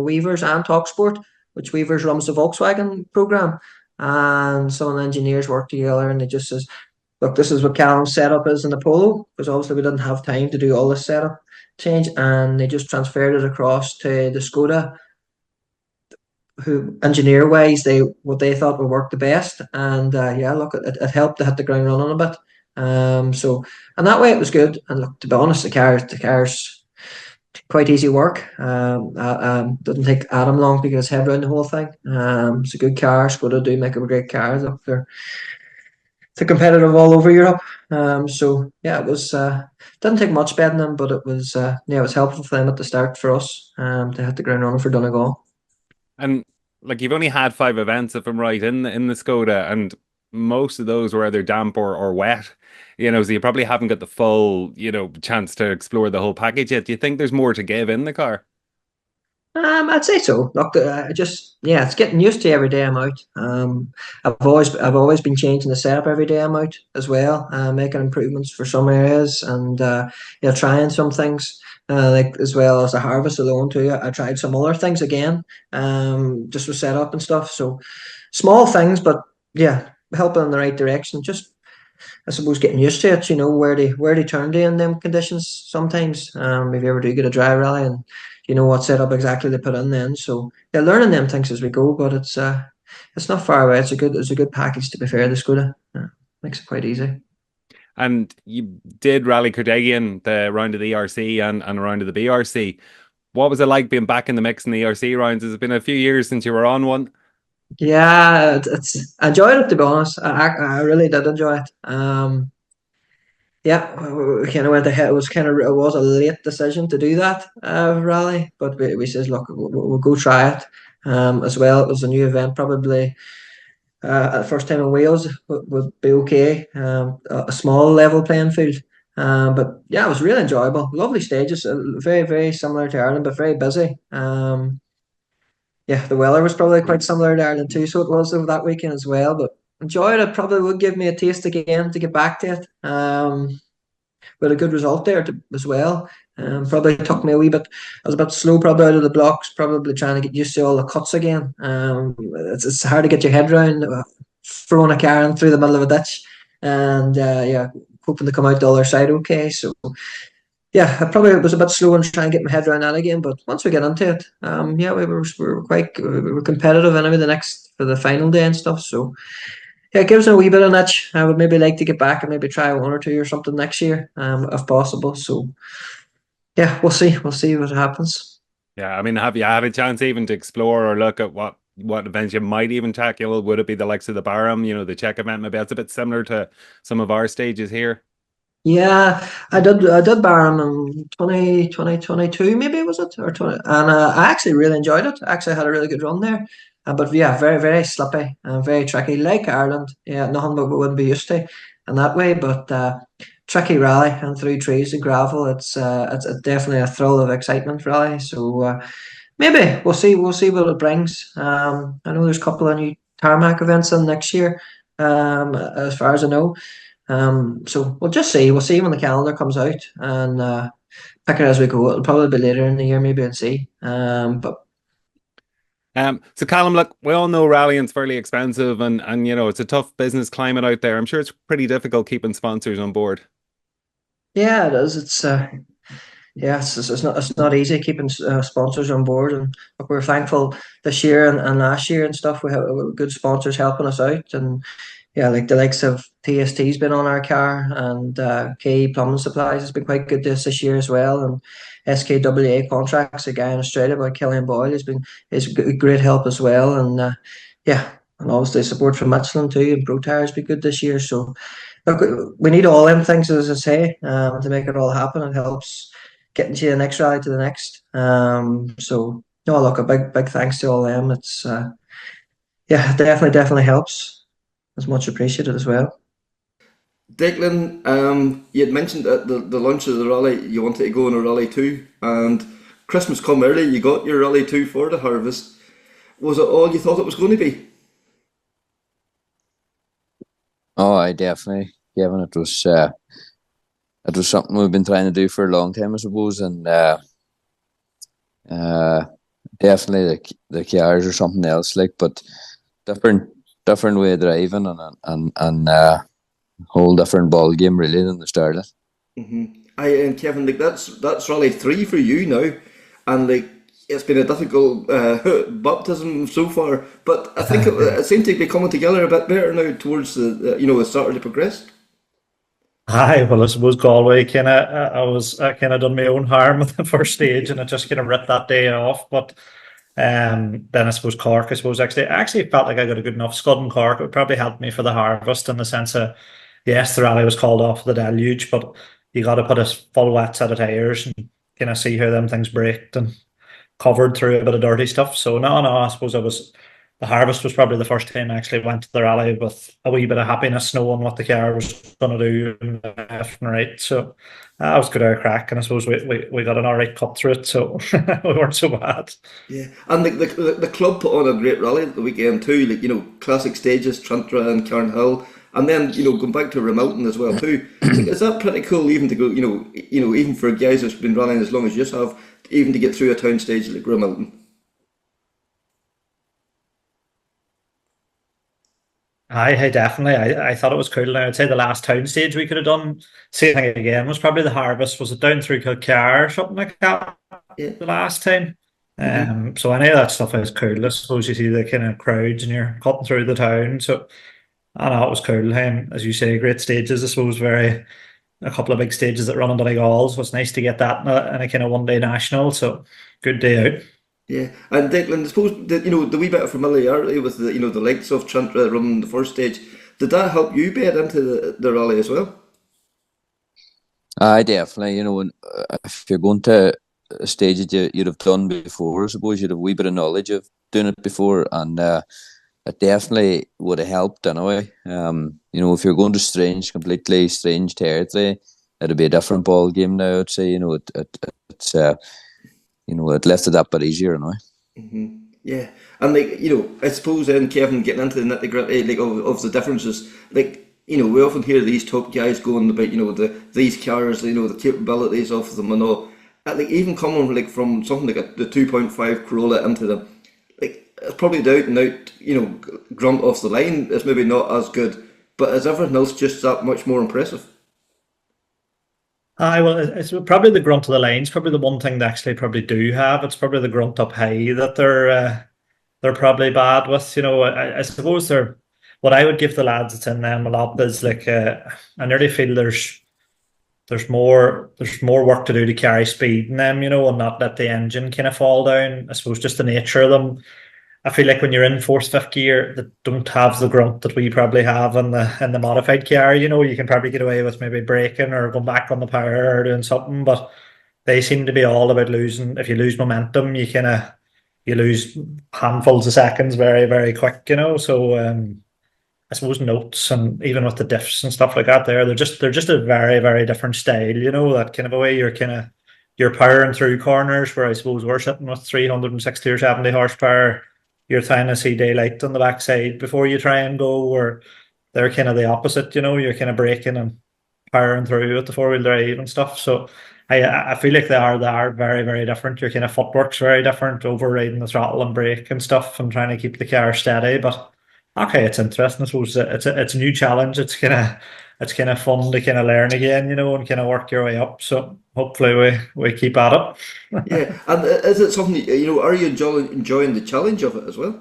[SPEAKER 6] Weavers and Talksport, which Weavers runs the Volkswagen program, and some of the engineers worked together, and they just says, "Look, this is what Callum's setup is in the Polo," because obviously we didn't have time to do all this setup change, and they just transferred it across to the Skoda, who engineer wise what they thought would work the best, and yeah, look, it helped to hit the ground running a bit. So and that way it was good. And look, to be honest, the car's quite easy work. Doesn't take Adam long to get his head around the whole thing. It's a good car. Skoda do make a great car. Look, they're competitive all over Europe. So yeah, it was didn't take much bedding them, but it was yeah, it was helpful for them at the start for us to hit the ground running for Donegal.
[SPEAKER 3] And like you've only had 5 events, if I'm right, in the Skoda, and most of those were either damp or wet. So you probably haven't got the full, chance to explore the whole package yet. Do you think there's more to give in the car?
[SPEAKER 6] I'd say so. Look, yeah, it's getting used to every day I'm out. I've always been changing the setup every day I'm out as well, making improvements for some areas, and yeah, trying some things. Like as well as the harvest alone too. I tried some other things again, just with setup and stuff. So small things, but yeah, helping in the right direction. Just I suppose getting used to it, where they turn to in them conditions sometimes. If you ever do get a dry rally and you know what setup exactly they put in then. So yeah, learning them things as we go, but it's not far away. It's a good package, to be fair, the Skoda. Yeah, makes it quite easy.
[SPEAKER 3] And you did rally Cardigan, the round of the ERC and a round of the BRC. What was it like being back in the mix in the ERC rounds? Has it been a few years since you were on one?
[SPEAKER 6] Yeah, I enjoyed it, to be honest. I really did enjoy it. Yeah, we kind of went ahead. It was a late decision to do that rally, but we says, look, we'll go try it. As well, it was a new event, probably first time in Wales would be okay. A small level playing field. But yeah, it was really enjoyable. Lovely stages, very very similar to Ireland, but very busy. Yeah, the weather was probably quite similar to Ireland too, so it was over that weekend as well. But enjoyed it. Probably would give me a taste again to get back to it. With a good result there as well. Probably took me a wee bit. I was a bit slow, probably out of the blocks. Probably trying to get used to all the cuts again. It's hard to get your head around throwing a car in through the middle of a ditch. and yeah, hoping to come out the other side okay. So yeah, I probably was a bit slow in trying to get my head around that again, but once we get into it, yeah, we were competitive anyway the next for the final day and stuff. So yeah, it gives me a wee bit of an itch. I would maybe like to get back and maybe try one or two or something next year, if possible. So yeah, we'll see what happens.
[SPEAKER 3] Yeah, I mean, have you had a chance even to explore or look at what events you might even tackle? Would it be the likes of the Barham, the Czech event? Maybe that's a bit similar to some of our stages here.
[SPEAKER 6] Yeah, I did Barham in 2022, maybe was it, or 20, and I actually really enjoyed it. I actually had a really good run there, but yeah, very very slippy and very tricky, like Ireland. Yeah, nothing but we wouldn't be used to in that way, but tricky rally and through trees and gravel. It's definitely a thrill of excitement rally. So maybe we'll see what it brings. I know there's a couple of new tarmac events in next year, as far as I know. So we'll just see. We'll see when the calendar comes out and pick it as we go. It'll probably be later in the year, maybe, and see. But
[SPEAKER 3] So Callum, look, we all know rallying's fairly expensive, and it's a tough business climate out there. I'm sure it's pretty difficult keeping sponsors on board.
[SPEAKER 6] yeah, it is. Yeah, it's not easy keeping sponsors on board, and look, we're thankful this year and last year and stuff. We have good sponsors helping us out, and yeah, like the likes of TST's been on our car, and KE Plumbing Supplies has been quite good to us this year as well, and SKWA Contracts, a guy in Australia by Killian Boyle, is great help as well, and yeah, and obviously support from Michelin too, and Pro Tires be good this year. So look, we need all them things, as I say, to make it all happen. It helps getting to the next rally to the next. So no, look, a big thanks to all them. It's yeah, it definitely helps. It's much appreciated as well.
[SPEAKER 2] Declan, you had mentioned at the launch of the rally you wanted to go on a rally too, and Christmas come early, you got your rally too for the harvest. Was it all you thought it was going to be?
[SPEAKER 7] Oh, I definitely, Kevin. It was something we've been trying to do for a long time, I suppose, and definitely the cars are something else, like, but different way of driving and whole different ball game really than the Starlet.
[SPEAKER 2] And Kevin, like that's rally 3 for you now, and like it's been a difficult baptism so far, but I think it seemed to be coming together a bit better now towards the Saturday progressed.
[SPEAKER 8] Aye, well, I suppose Galway I kind of done my own harm with the first stage, and I just kind of ripped that day off. But then I suppose Cork, I actually felt like I got a good enough scud in Cork. It would probably help me for the harvest in the sense of, yes, the rally was called off the deluge, but you got to put a full wet set of tires and kind of see how them things braked and covered through a bit of dirty stuff. So no, I suppose the harvest was probably the first time I actually went to the rally with a wee bit of happiness, knowing what the car was going to do left and right. So that was good our crack, and I suppose we got an alright cut through it, so we weren't so bad.
[SPEAKER 2] Yeah, and the club put on a great rally at the weekend too. Like classic stages, Trantra and Carnhill, and then going back to Remilton as well too. Like, is that pretty cool? Even to go, even for guys that's been rallying as long as you have, even to get through a town stage like Remilton.
[SPEAKER 8] I definitely. I thought it was cool. Now I'd say the last town stage we could have done same thing again was probably the harvest. Was it down through Kilcar or something like that?
[SPEAKER 2] Yeah.
[SPEAKER 8] The last time. So any of that stuff is cool. I suppose you see the kind of crowds and you're cutting through the town. So I know it was cool. As you say, great stages. I suppose a couple of big stages that run on Donegal. So it's nice to get that in a kind of one day national. So good day out.
[SPEAKER 2] Yeah, and Declan, I suppose the wee bit of familiarity with the the likes of Trantra running the first stage, did that help you bed into the rally as well?
[SPEAKER 7] I definitely, if you're going to a stage that you'd have done before, I suppose you'd have a wee bit of knowledge of doing it before, and it definitely would have helped anyway. If you're going to completely strange territory, it'd be a different ball game now. I'd say, it's it left it that bit easier anyway.
[SPEAKER 2] Yeah, and I suppose then Kevin, getting into the nitty gritty of the differences, we often hear these top guys going about these cars, the capabilities of them and all. And, even coming from something like the 2.5 Corolla into them, it's probably the out and out grunt off the line is maybe not as good but is everything else just that much more impressive?
[SPEAKER 8] Aye, well, it's probably the grunt of the lines. Probably the one thing they actually probably do have. It's probably the grunt up high that they're probably bad with. I suppose they're what I would give the lads that's in them a lot is like I nearly feel there's more work to do to carry speed in them, and not let the engine kind of fall down. I suppose just the nature of them. I feel like when you're in fourth, fifth gear, that don't have the grunt that we probably have in the modified car. You can probably get away with maybe braking or going back on the power or doing something, but they seem to be all about losing. If you lose momentum, you lose handfuls of seconds very, very quick. So I suppose notes and even with the diffs and stuff like that, they're just a very, very different style. That kind of a way you're powering through corners where I suppose we're sitting with 360 or 70 horsepower. You're trying to see daylight on the backside before you try and go, or they're kind of the opposite, you're kind of braking and powering through with the four-wheel drive and stuff. So I feel like they are very, very different. Your kind of footwork's very different, overriding the throttle and brake and stuff and trying to keep the car steady. But okay, it's interesting. I suppose it's a new challenge. It's kind of fun to kind of learn again, and kind of work your way up. So hopefully we keep at it.
[SPEAKER 2] Yeah, and is it something, are you enjoying the challenge of it as well?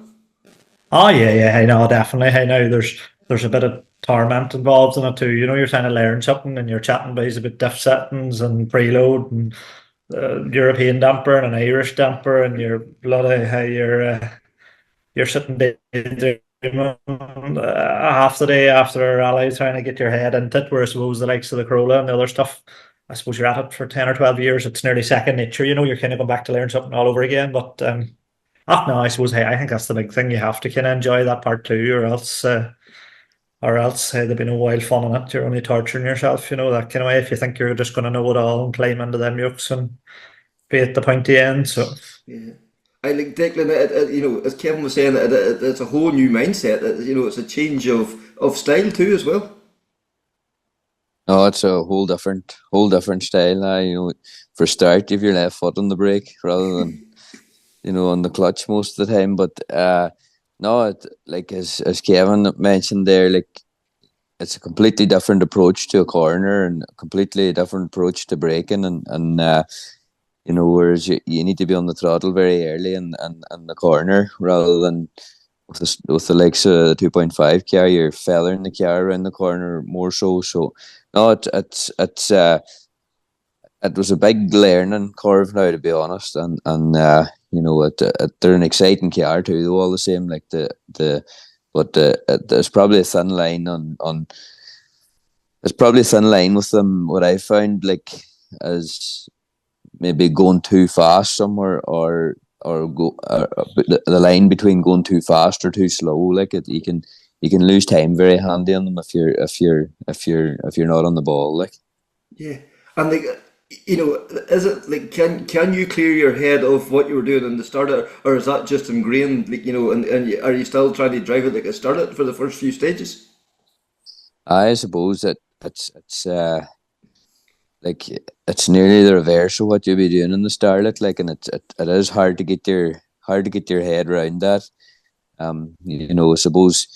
[SPEAKER 8] Oh yeah, I know, definitely. I know there's a bit of torment involved in it too. You're trying to learn something and you're chatting about diff settings and preload and European damper and an Irish damper and you're bloody how you're sitting there half the day after a rally trying to get your head into it, where I suppose the likes of the Corolla and the other stuff, I suppose you're at it for 10 or 12 years, it's nearly second nature, you're kind of going back to learn something all over again. But no, I suppose, hey, I think that's the big thing. You have to kind of enjoy that part too, or else there'd be no wild fun in it. You're only torturing yourself, that kind of way, if you think you're just going to know it all and climb into them yokes and be at the pointy end. So
[SPEAKER 2] yeah, I like Declan. As Kevin was saying, it's a whole new mindset. It's a change of style too as well.
[SPEAKER 7] No, it's a whole different style. For start, if your left foot on the brake rather than on the clutch most of the time. But no, like as Kevin mentioned there, like it's a completely different approach to a corner and a completely different approach to braking and whereas you need to be on the throttle very early in the corner rather than with the likes of the 2.5 car, you're feathering the car around the corner more so. So no, it was a big learning curve now, to be honest, and they're an exciting car too, though, all the same. Like there's probably a thin line there's probably a thin line with them. What I found, like, as maybe going too fast somewhere, or the line between going too fast or too slow. Like you can lose time very handy on them if you're not on the ball. Like,
[SPEAKER 2] yeah, and like, is it like can you clear your head of what you were doing in the start, or is that just ingrained? Like, and are you still trying to drive it like a started for the first few stages?
[SPEAKER 7] I suppose that it's like it's nearly the reverse of what you'll be doing in the Starlet, like, and it is hard to get your head around that. I suppose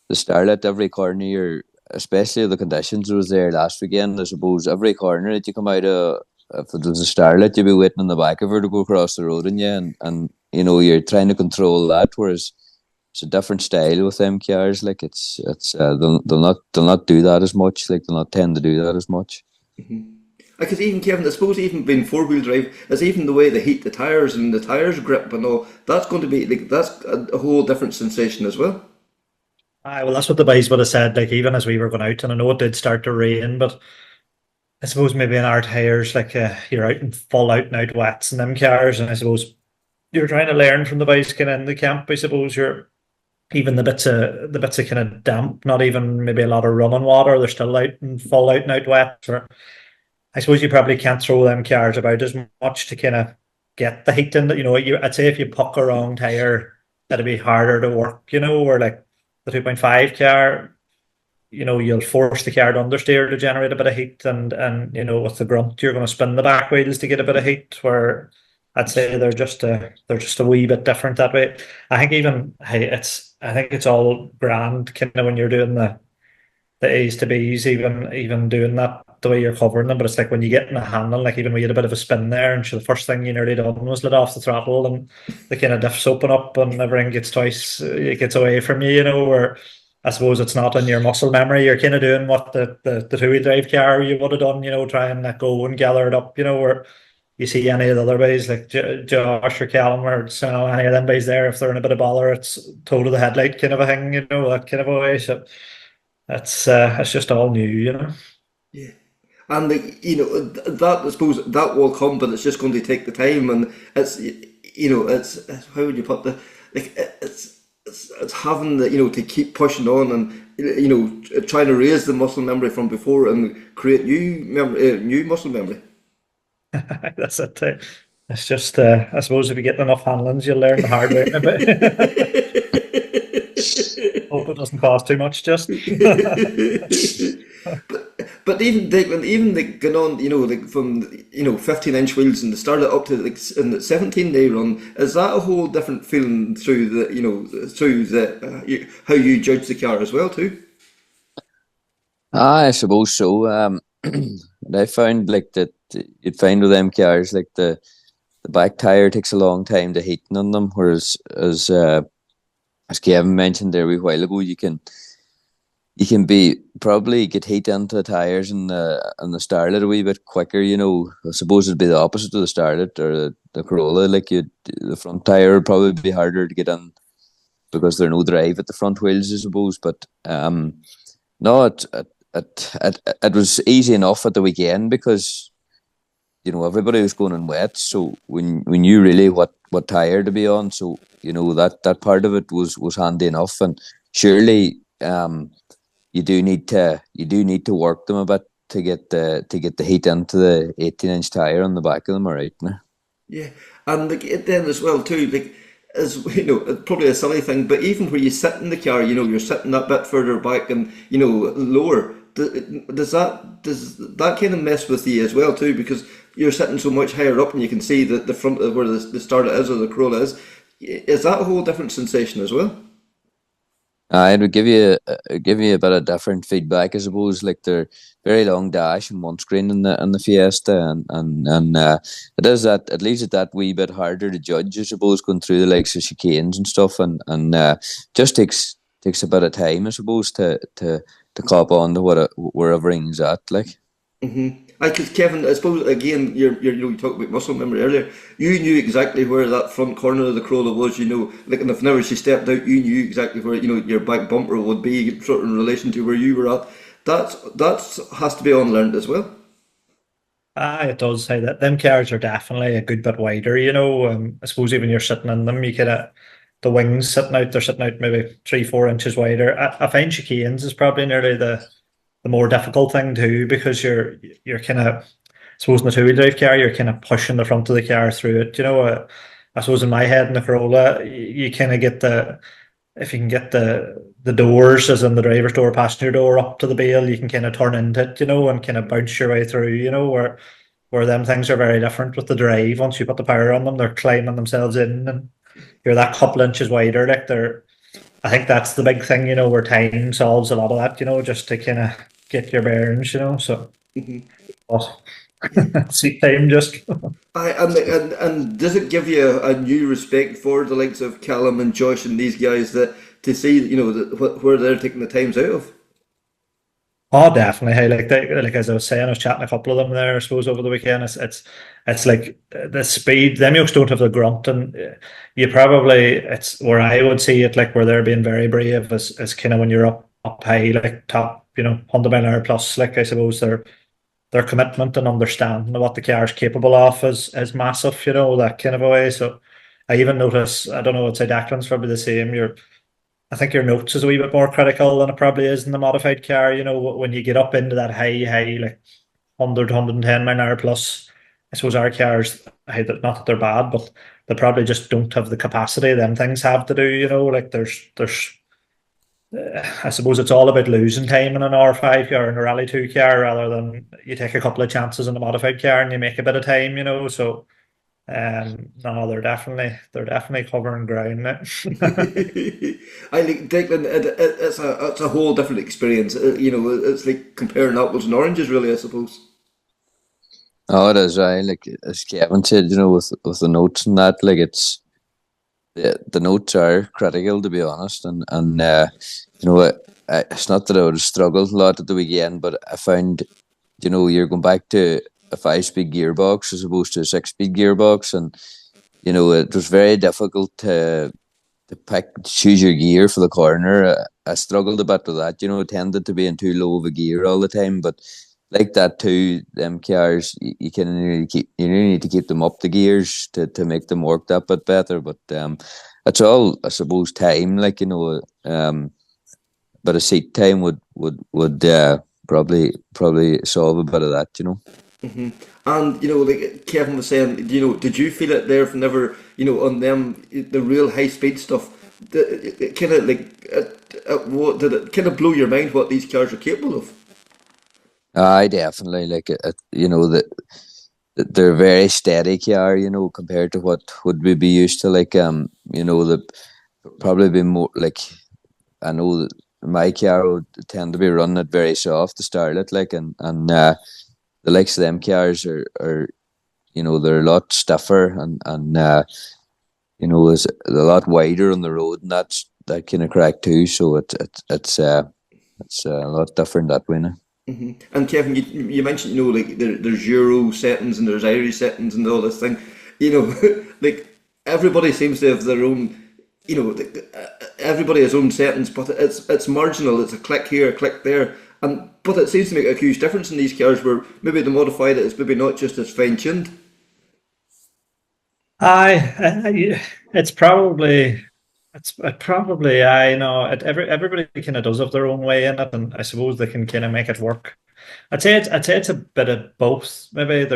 [SPEAKER 7] the Starlet, every corner especially the conditions was there last weekend. I suppose every corner that you come out of, if it was a Starlet, you'd be waiting on the back of her to go across the road, and you're trying to control that, whereas it's a different style with them cars. Like they'll not do that as much. Like they'll not tend to do that as much.
[SPEAKER 2] Mm-hmm. Because even Kevin, I suppose even being 4-wheel drive, is even the way they heat the tires and the tires grip and all, that's going to be like that's a whole different sensation as well.
[SPEAKER 8] Well, that's what the boys would have said. Like even as we were going out, and I know it did start to rain, but I suppose maybe in our tires, like you're out and full out and out wets in them cars, and I suppose you're trying to learn from the boys kind of in the camp. I suppose you're even the bits of kind of damp, not even maybe a lot of running water. They're still out and full out and out wet. Or I suppose you probably can't throw them cars about as much to kind of get the heat in it. I'd say if you puck a wrong tire, it'd be harder to work. Or like the 2.5 car, you'll force the car to understeer to generate a bit of heat, and with the grunt, you're going to spin the back wheels to get a bit of heat. Where I'd say they're just a wee bit different that way. I think it's all grand kind of when you're doing the A's to B's, even doing that the way you're covering them. But it's like when you get in a handle, like even we had a bit of a spin there, and the first thing you nearly done was let off the throttle, and the kind of diffs open up, and everything gets twice, it gets away from you, where I suppose it's not in your muscle memory. You're kind of doing what the two-wheel drive car you would have done, try and let go and gather it up, where you see any of the other boys like Josh or Callum or any of them boys there, if they're in a bit of bother, it's toe to the headlight kind of a thing, that kind of a way. So it's just all new,
[SPEAKER 2] Yeah. And that, I suppose that will come, but it's just going to take the time, and it's how would you put it's having the to keep pushing on, and trying to raise the muscle memory from before and create new muscle memory.
[SPEAKER 8] That's it. It's just I suppose if you get enough handlings, you'll learn the hard way a bit. Hope it doesn't cost too much, just.
[SPEAKER 2] But even Declan, going on, from 15-inch wheels and they started up to in the 17-day run, is that a whole different feeling through the how you judge the car as well too?
[SPEAKER 7] I suppose so. I found like that you'd find with them cars like the back tire takes a long time to heating on them, whereas as Kevin mentioned there a wee while ago, you can probably get heat into the tires and the Starlet a wee bit quicker. I suppose it'd be the opposite of the Starlet or the Corolla. Like the front tire would probably be harder to get in because there's no drive at the front wheels, I suppose. But no, it was easy enough at the weekend because everybody was going in wet, so we knew really what tire to be on. So that part of it was handy enough, and surely you do need to work them a bit to get the heat into the 18-inch tire on the back of them, all right?
[SPEAKER 2] Yeah, and then as well too, as probably a silly thing, but even where you sit in the car, you're sitting that bit further back and lower. Does that kind of mess with you as well too? Because you're sitting so much higher up and you can see the front of where the Starlet is or the Corolla is. Is that a whole different sensation as well?
[SPEAKER 7] It would give you a bit of different feedback, I suppose. Like they're very long dash and one screen in the Fiesta, and it is that it leaves it that wee bit harder to judge, I suppose, going through the likes of chicanes and stuff, and just takes a bit of time, I suppose, to cop on to where everything's at, like.
[SPEAKER 2] Mm-hmm. Because Kevin, I suppose again, you talked about muscle memory earlier. You knew exactly where that front corner of the Corolla was. And if whenever she stepped out, you knew exactly where your back bumper would be, sort of in relation to where you were at. That has to be unlearned as well.
[SPEAKER 8] It does say that them cars are definitely a good bit wider. I suppose even you're sitting in them, you get the wings they're sitting out maybe 3-4 inches wider. I find chicanes is probably nearly the more difficult thing too, because you're kind of, I suppose in the two-wheel drive car, you're kind of pushing the front of the car through it. I suppose in my head in the Corolla, you kind of get if you can get the doors, as in the driver's door, passenger door, up to the bale, you can kind of turn into it, and kind of bounce your way through, where them things are very different with the drive. Once you put the power on them, they're climbing themselves in, and you're that couple inches wider. Like I think that's the big thing, where time solves a lot of that, just to kind of get your bearings, so seat time just.
[SPEAKER 2] And does it give you a new respect for the likes of Callum and Josh and these guys to see where they're taking the times out of?
[SPEAKER 8] Oh, definitely. Hey, like as I was saying, I was chatting a couple of them there, I suppose, over the weekend. It's like the speed. Them yokes don't have the grunt, and it's where I would see it, like where they're being very brave is kind of when you're up high, like top, 100 mph plus. Like I suppose their commitment and understanding of what the car is capable of is massive. That kind of a way. So I even notice, I don't know, I'd say Declan's probably the same. I think your notes is a wee bit more critical than it probably is in the modified car. When you get up into that high, like 100, 110 mph plus, I suppose our cars, not that they're bad, but they probably just don't have the capacity them things have to do. Like there's I suppose it's all about losing time in an R5 car and a Rally 2 car, rather than you take a couple of chances in a modified car and you make a bit of time. So No, they're definitely covering ground now.
[SPEAKER 2] I think Declan, it's a whole different experience. It's like comparing apples and oranges, really. I suppose.
[SPEAKER 7] Oh, it is. I like as Kevin said, with the notes and that, like the notes are critical, to be honest, and it's not that I would have struggled a lot at the weekend, but I found, you're going back to a 5-speed gearbox as opposed to a 6-speed gearbox, and it was very difficult to choose your gear for the corner. I struggled a bit with that. It tended to be in too low of a gear all the time, but like that too, them cars you can really need to keep them up the gears to make them work that bit better. But it's all, I suppose, time. But a seat time would probably solve a bit of that.
[SPEAKER 2] Mm-hmm. And like Kevin was saying, did you feel it there whenever on them the real high speed stuff? It kind of what did it kind of blow your mind what these cars are capable of?
[SPEAKER 7] I definitely that they're very steady car, compared to what would we be used to. The probably be more like, I know that my car would tend to be running it very soft to start it, and the likes of them cars are they're a lot stiffer and is a lot wider on the road, and that kind of crack too. So it's a lot different that way now.
[SPEAKER 2] Mm-hmm. And Kevin, you mentioned like there's Euro settings and there's Irish settings and all this thing. Like everybody seems to have their own. Everybody has own settings, but it's marginal. It's a click here, a click there, but it seems to make a huge difference in these cars where maybe the modified is maybe not just as fine tuned.
[SPEAKER 8] It's probably. I know everybody kind of does have their own way in it, and I suppose they can kind of make it work. I'd say it's a bit of both. Maybe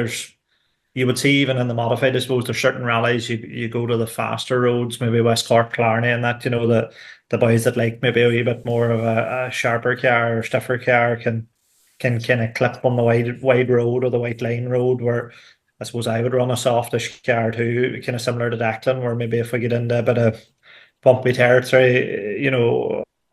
[SPEAKER 8] you would see even in the modified, I suppose there's certain rallies you go to the faster roads, maybe West Cork, Clarny, and that the boys that like maybe a wee bit more of a sharper car or stiffer car can kind of clip on the wide road or the white line road, where I suppose I would run a softish car too, kind of similar to Declan, where maybe if we get into a bit of bumpy territory,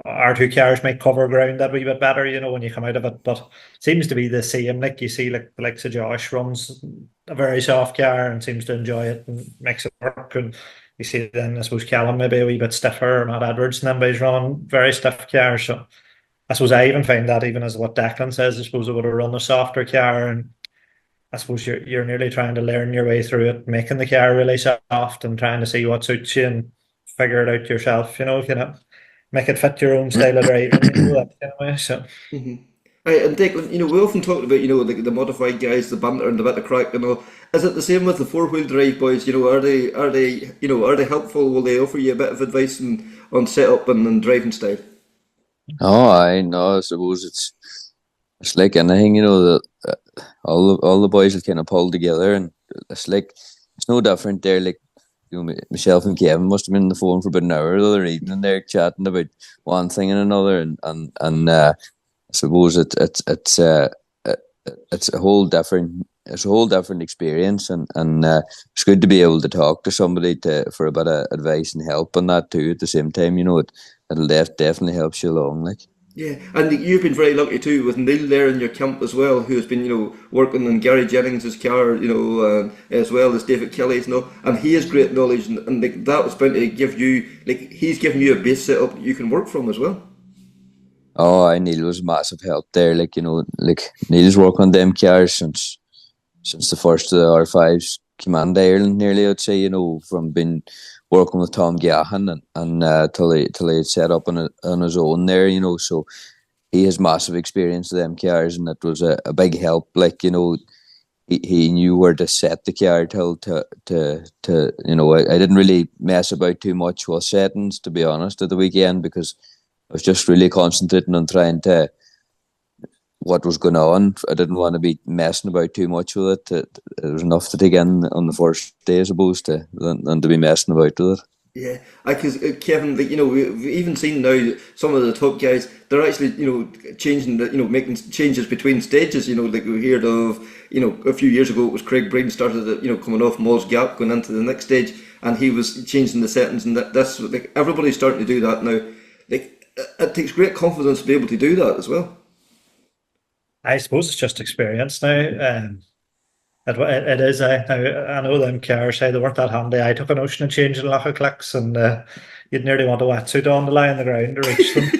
[SPEAKER 8] our two cars might cover ground that wee bit better, when you come out of it. But it seems to be the same. Like you see, like the likes of Josh runs a very soft car and seems to enjoy it and makes it work. And you see then, I suppose, Callum maybe a wee bit stiffer, or Matt Edwards, and then boys running very stiff cars. So I suppose I even find that, even as what Declan says, I suppose I would have run a softer car, and I suppose you're nearly trying to learn your way through it, making the car really soft and trying to see what suits you and figure it out yourself, make it fit your own style of driving, that kind of way. So.
[SPEAKER 2] Mm-hmm. Right, and Declan, we often talk about, the modified guys, the banter and the bit of crack and all. Is it the same with the 4-wheel drive boys? Are they helpful? Will they offer you a bit of advice on setup and driving style?
[SPEAKER 7] Oh, I know. I suppose it's like anything, that all the boys will kind of pull together, and it's no different there. Like, myself and Kevin must have been on the phone for about an hour the other evening there, chatting about one thing and another, and I suppose it's a whole different experience, and it's good to be able to talk to somebody for a bit of advice and help on that too. At the same time, it'll definitely helps you along, like.
[SPEAKER 2] Yeah, and you've been very lucky too with Neil there in your camp as well, who has been, working on Gary Jennings' car, as well as David Kelly's, and he has great knowledge, and that was bound to give you, he's given you a base setup you can work from as well.
[SPEAKER 7] Oh, Neil was massive help there. Neil's worked on them cars since the first of the R5s came into Ireland, nearly, I'd say, from being working with Tom Gahan and till he had set up on his own there, so he has massive experience of them cars, and it was a big help. He knew where to set the car I didn't really mess about too much with settings, to be honest, at the weekend, because I was just really concentrating on trying to what was going on. I didn't want to be messing about too much with it. It was enough to take in on the first day, I suppose, than to be messing about with it.
[SPEAKER 2] Yeah, because Kevin, we've even seen now some of the top guys. They're actually, changing making changes between stages. Like we heard of, a few years ago it was Craig Breen started, coming off Moss Gap, going into the next stage, and he was changing the settings, and that's like everybody's starting to do that now. Like it takes great confidence to be able to do that as well.
[SPEAKER 8] I suppose it's just experience now. It is. I know them cars, they weren't that handy. I took a notion of changing a lot of clicks, and you'd nearly want a wetsuit on to lie on the ground to reach them.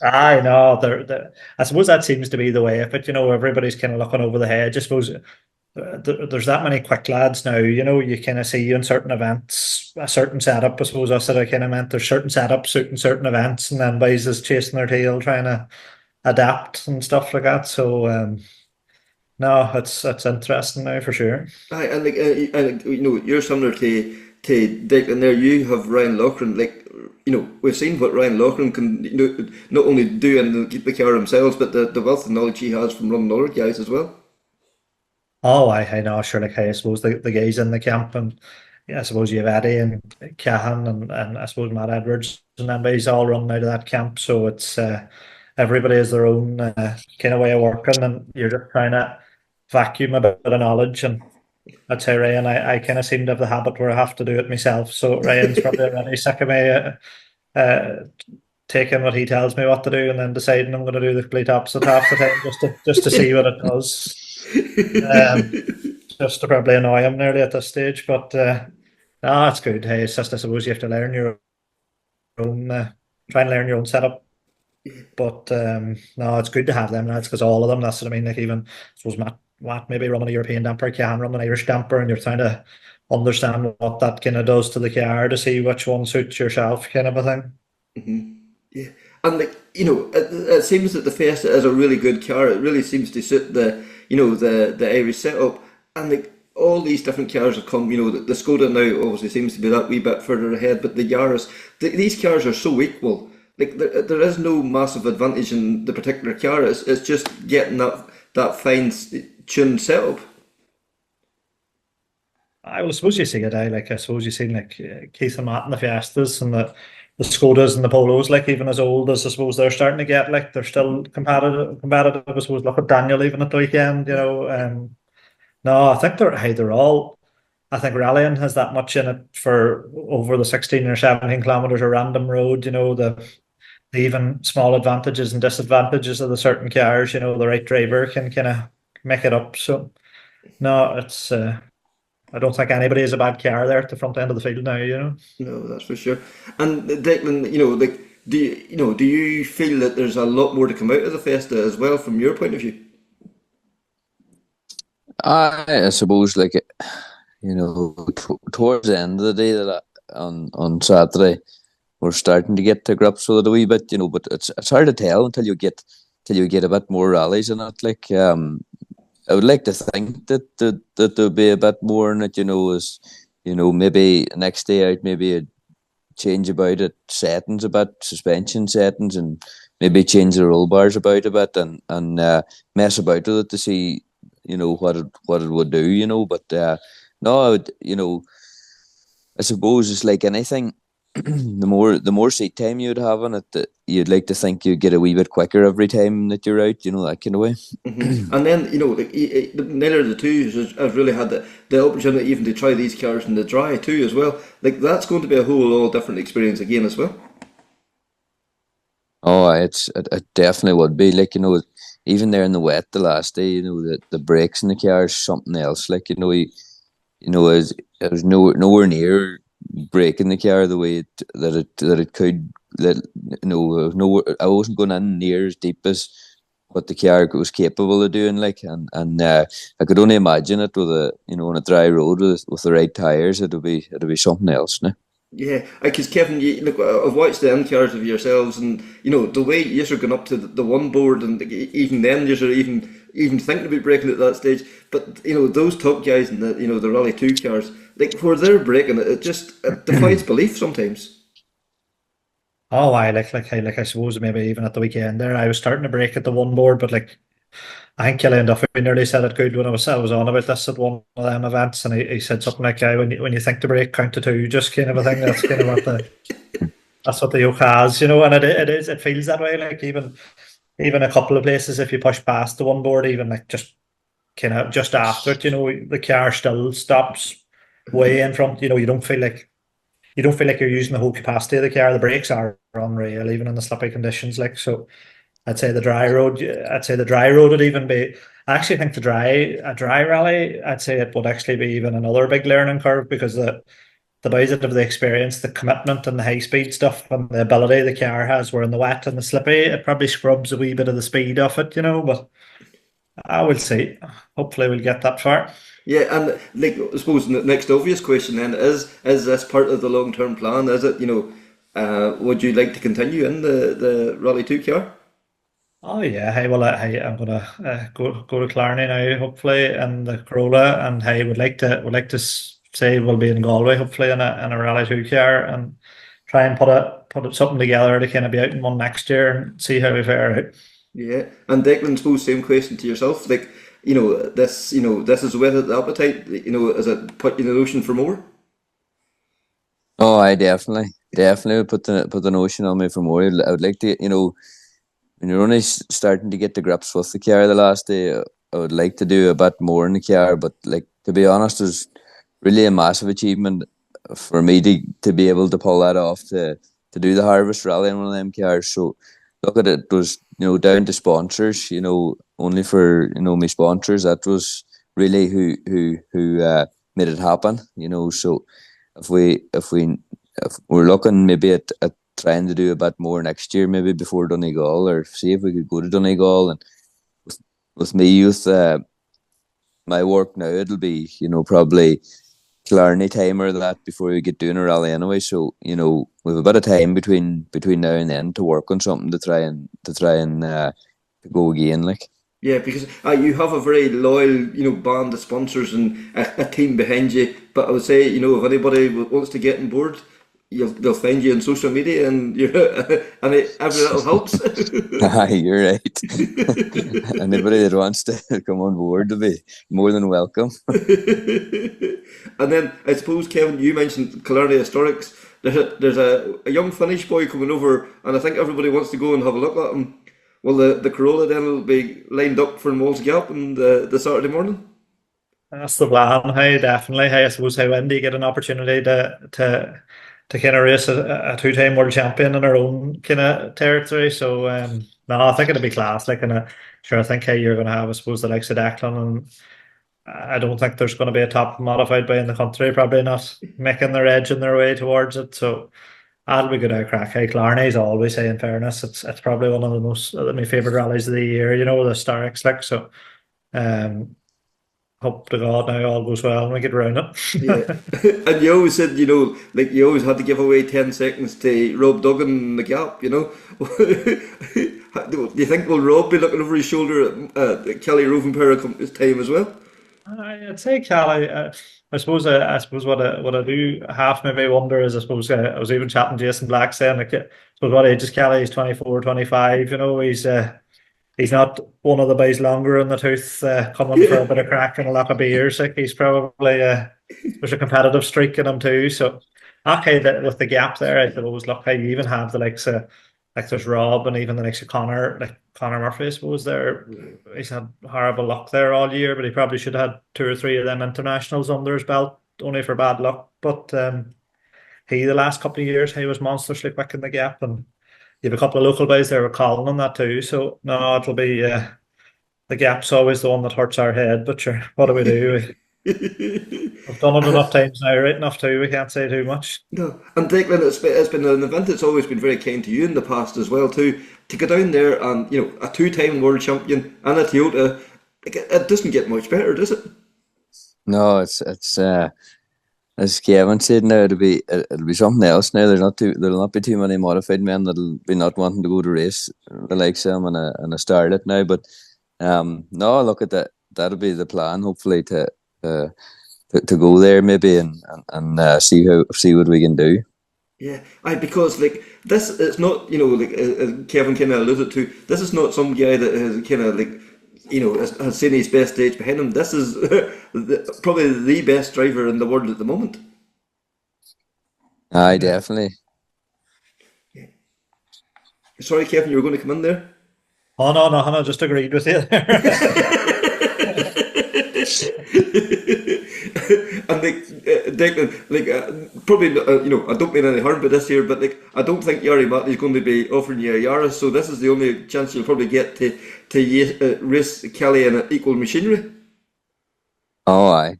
[SPEAKER 8] I know. I suppose that seems to be the way of it. Everybody's kind of looking over the hedge. I suppose there's that many quick lads now. You kind of see in certain events a certain setup. I suppose that's what I kind of meant. There's certain setups suiting certain events, and then boys is chasing their tail trying to adapt and stuff like that. So. No, it's interesting now for sure.
[SPEAKER 2] Aye, and you're similar to Declan there. You have Ryan Loughran. We've seen what Ryan Loughran can not only do and keep the car themselves, but the wealth of knowledge he has from running other guys as well.
[SPEAKER 8] Oh, I know, sure. I suppose the guys in the camp, and I suppose you have Eddie and Cahan and I suppose Matt Edwards and them guys all running out of that camp. So it's everybody has their own kind of way of working, and you're just trying to vacuum a bit of knowledge. And I'd say Ryan, I kind of seem to have the habit where I have to do it myself. So Ryan's probably already sick of me taking what he tells me what to do and then deciding I'm going to do the complete opposite half the time just to see what it does. Just to probably annoy him nearly at this stage. But no, it's good. Hey, it's just, I suppose you have to learn your own, try and learn your own setup. But no, it's good to have them lads, because all of them, that's what I mean. Like even, I suppose Matt maybe running a European damper, Cahan running an Irish damper, and you're trying to understand what that kind of does to the car to see which one suits yourself, kind of a thing.
[SPEAKER 2] Mm-hmm. Yeah, and it seems that the Fiesta is a really good car. It really seems to suit the Irish setup, and all these different cars have come. The Skoda now obviously seems to be that wee bit further ahead, but the Yaris, these cars are so equal. Like there is no massive advantage in the particular car. It's just getting that fine tuned setup.
[SPEAKER 8] I suppose you see it. I suppose you see Keith and Matt and the Fiestas and the Skodas and the Polos. Like even as old as I suppose they're starting to get, like they're still competitive. I suppose look at Daniel even at the weekend. No, I think they're all. I think rallying has that much in it for over the 16 or 17 kilometers of random road. The even small advantages and disadvantages of the certain cars, the right driver can kind of make it up. So no, it's I don't think anybody has a bad car there at the front end of the field now.
[SPEAKER 2] No, that's for sure. And Declan, do you feel that there's a lot more to come out of the Fiesta as well from your point of view?
[SPEAKER 7] I suppose towards the end of the day that on Saturday, we're starting to get to grips with it a wee bit, but it's hard to tell until you get a bit more rallies in it. I would like to think that there'll be a bit more in it, as maybe next day out, maybe a change about it, settings a bit, suspension settings, and maybe change the roll bars about a bit and mess about with it to see, what it would do, but no, I would, I suppose it's like anything. the more seat time you'd have on it, you'd like to think you'd get a wee bit quicker every time that you're out, that kind of way.
[SPEAKER 2] Mm-hmm. And then neither of the two has really had the opportunity even to try these cars in the dry too as well. Like that's going to be a all different experience again as well.
[SPEAKER 7] Oh, it definitely would be. Even there in the wet the last day, the brakes in the car is something else. It was nowhere near breaking the car the way that it could. I wasn't going in near as deep as what the car was capable of doing. And I could only imagine it with on a dry road with the right tires. It'll be something else now.
[SPEAKER 2] Yeah, because Kevin, I've watched the end cars of yourselves, and the way you're going up to the one board, and even then you're even thinking about breaking at that stage. But those top guys in the Rally 2 cars, where they're breaking it just defies belief sometimes.
[SPEAKER 8] Oh, I suppose maybe even at the weekend there, I was starting to break at the one board, but I think Killian Duffy nearly said it good when I was on about this at one of them events, and he said something like, when you think to break, count to two, just kind of a thing. That's kind of that's what the yoke has, you know, and it feels that way. Like even a couple of places, if you push past the one board, even like just after it, you know, the car still stops way in front. You know, you don't feel like you're using the whole capacity of the car. The brakes are unreal, even in the slippy conditions. Like, so I'd say the dry road would even be. I actually think a dry rally, I'd say it would actually be even another big learning curve, because the boys that have the experience, the commitment and the high speed stuff and the ability the car has, where in the wet and the slippy, it probably scrubs a wee bit of the speed off it, you know, but I will see. Hopefully we'll get that far.
[SPEAKER 2] Yeah, and like I suppose the next obvious question then is this part of the long term plan? Is it, you know, would you like to continue in the Rally 2 car?
[SPEAKER 8] Oh yeah, hey, well, I'm gonna go to Clarny now, hopefully, and the Corolla, and hey, would like to say we'll be in Galway, hopefully, in a Rally 2 car, and try and put something together to kind of be out in one next year and see how we fare out.
[SPEAKER 2] Yeah, and Declan, I suppose same question to yourself. Like, you know, this is whetted the appetite. You know, is it put you in the ocean for more?
[SPEAKER 7] Oh, I definitely would put the notion on me for more. I would like to, you know, when you're only starting to get the grips with the car the last day, I would like to do a bit more in the car. But like, to be honest, it was really a massive achievement for me to be able to pull that off, to do the Harvest Rally in one of them cars. So look at it, it was, you know, down to sponsors, you know, only for, you know, my sponsors. That was really who made it happen, you know. So if we're looking maybe at trying to do a bit more next year, maybe before Donegal, or see if we could go to Donegal. And with me, with my work now, it'll be, you know, probably Killarney time or that before we get doing a rally anyway. So, you know, we have a bit of time between now and then to work on something to try and to go again, like.
[SPEAKER 2] Yeah, because you have a very loyal, you know, band of sponsors and a team behind you. But I would say, you know, if anybody wants to get on board, they'll find you on social media, and every little helps.
[SPEAKER 7] You're right. Anybody that wants to come on board will be more than welcome.
[SPEAKER 2] And then I suppose, Kevin, you mentioned Killarney Historics. There's a young Finnish boy coming over, and I think everybody wants to go and have a look at him. Well, the Corolla then will be lined up for Moll's Gap on the Saturday morning.
[SPEAKER 8] That's the plan. Hey, definitely. Hey, I suppose when do you get an opportunity to kind of race a two-time world champion in our own kind of territory? So no, I think it'll be class. Like, and sure, I think, hey, you're going to have, I suppose, the likes of Declan, and I don't think there's going to be a top modified by in the country, probably not making their edge in their way towards it. So that'll be good out crack. Hey, Clarney's always, say, in fairness, it's probably one of the most my favourite rallies of the year, you know, the Starrix, like. So hope to God now all goes well and we get around it.
[SPEAKER 2] Yeah. And you always said, you know, like you always had to give away 10 seconds to Rob Duggan in the Gap, you know. Do you think will Rob be looking over his shoulder at Kelly Rovenpair's time as well?
[SPEAKER 8] I'd say Kelly. I suppose what I do half maybe wonder is, I suppose I was even chatting to Jason Black saying, like, I suppose what age is Kelly? He's 24, 25, you know. He's not one of the boys longer in the tooth, coming for a bit of crack and a lot of beers. Like, he's probably there's a competitive streak in him too. So okay, with the Gap there, I suppose, look, you even have the likes of, like, there's Rob, and even the likes of Connor, like Connor Murphy, I suppose. There, he's had horrible luck there all year, but he probably should have had 2 or 3 of them internationals under his belt, only for bad luck. But the last couple of years, he was monstrously quick in the Gap, and you have a couple of local boys there with Callum on that too. So no, it'll be the Gap's always the one that hurts our head. But sure, what do we do? We've done it enough times now, right enough too. We can't say too much.
[SPEAKER 2] No, and Declan, it's been an event that's always been very kind to you in the past as well too. To go down there and, you know, a 2-time world champion and a Toyota, it doesn't get much better, does it?
[SPEAKER 7] No, it's as Kevin said, now it'll be something else now. There'll not be too many modified men that'll be not wanting to go to race the likes of him and a Starlet now. But no, look at that. That'll be the plan. Hopefully to go there maybe and see what we can do.
[SPEAKER 2] Yeah, because like this, it's not, you know, like Kevin kind of alluded to. This is not some guy that has kind of like has seen his best days behind him. This is probably the best driver in the world at the moment.
[SPEAKER 7] Aye, definitely.
[SPEAKER 2] Sorry, Kevin, you were going to come in there?
[SPEAKER 8] Oh, no, I just agreed with you there.
[SPEAKER 2] And Declan, probably, I don't mean any harm by this here, but I don't think Yari Matt is going to be offering you a Yaris, so this is the only chance you'll probably get to race Kelly in equal machinery.
[SPEAKER 7] Oh, aye.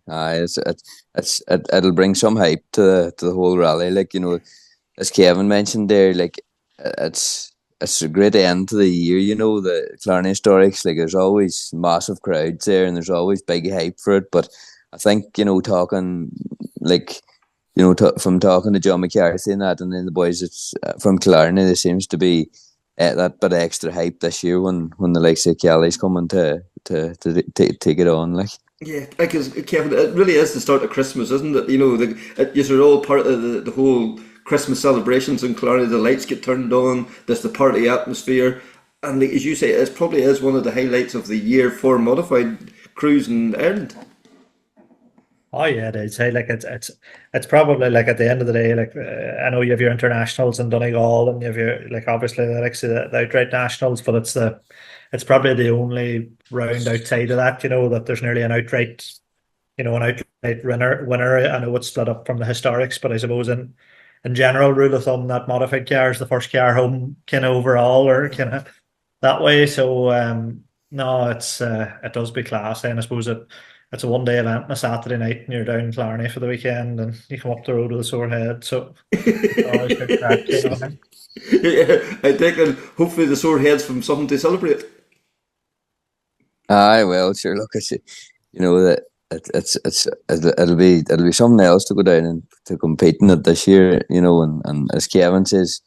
[SPEAKER 7] It'll bring some hype to the whole rally. As Kevin mentioned there, it's a great end to the year. The Clarny Historics, there's always massive crowds there, and there's always big hype for it. But I think from talking to John McCarthy and that, and then the boys from Clarny, there seems to be that bit of extra hype this year when the likes of Kelly's coming to take it on.
[SPEAKER 2] Yeah, because Kevin, it really is the start of Christmas, isn't it? You're all part of the whole Christmas celebrations in Clarny. The lights get turned on. There's the party atmosphere, and as you say, it probably is one of the highlights of the year for modified crews in Ireland.
[SPEAKER 8] Oh yeah, it is. Hey, it's probably at the end of the day, I know you have your internationals in Donegal, and you have your obviously the outright nationals, but it's probably the only round outside of that, that there's nearly an outright winner. I know it's split up from the historics, but I suppose in general, rule of thumb, that modified car is the first car home kind of overall, or kind of that way. So no, it does be class, and I suppose it's a one-day event on a Saturday night, and you're down in Clarny for the weekend, and you come up the road with a sore head. So always good crack,
[SPEAKER 2] I think, and hopefully the sore head's from something to celebrate.
[SPEAKER 7] Aye, well, sure. Look, that it'll be something else to go down and to compete in it this year. And as Kevin says,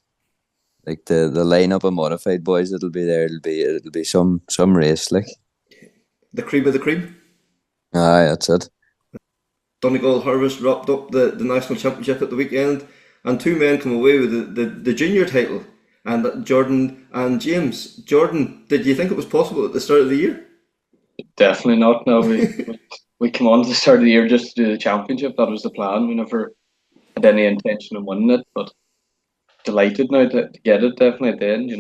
[SPEAKER 7] the lineup of modified boys that'll be there, it'll be some race,
[SPEAKER 2] the cream of the cream.
[SPEAKER 7] Aye, that's it.
[SPEAKER 2] Donegal Harvest wrapped up the national championship at the weekend, and two men come away with the junior title, and Jordan and James. Jordan, did you think it was possible at the start of the year?
[SPEAKER 9] Definitely not. No, we came on to the start of the year just to do the championship. That was the plan. We never had any intention of winning it, but delighted now to get it definitely at the end.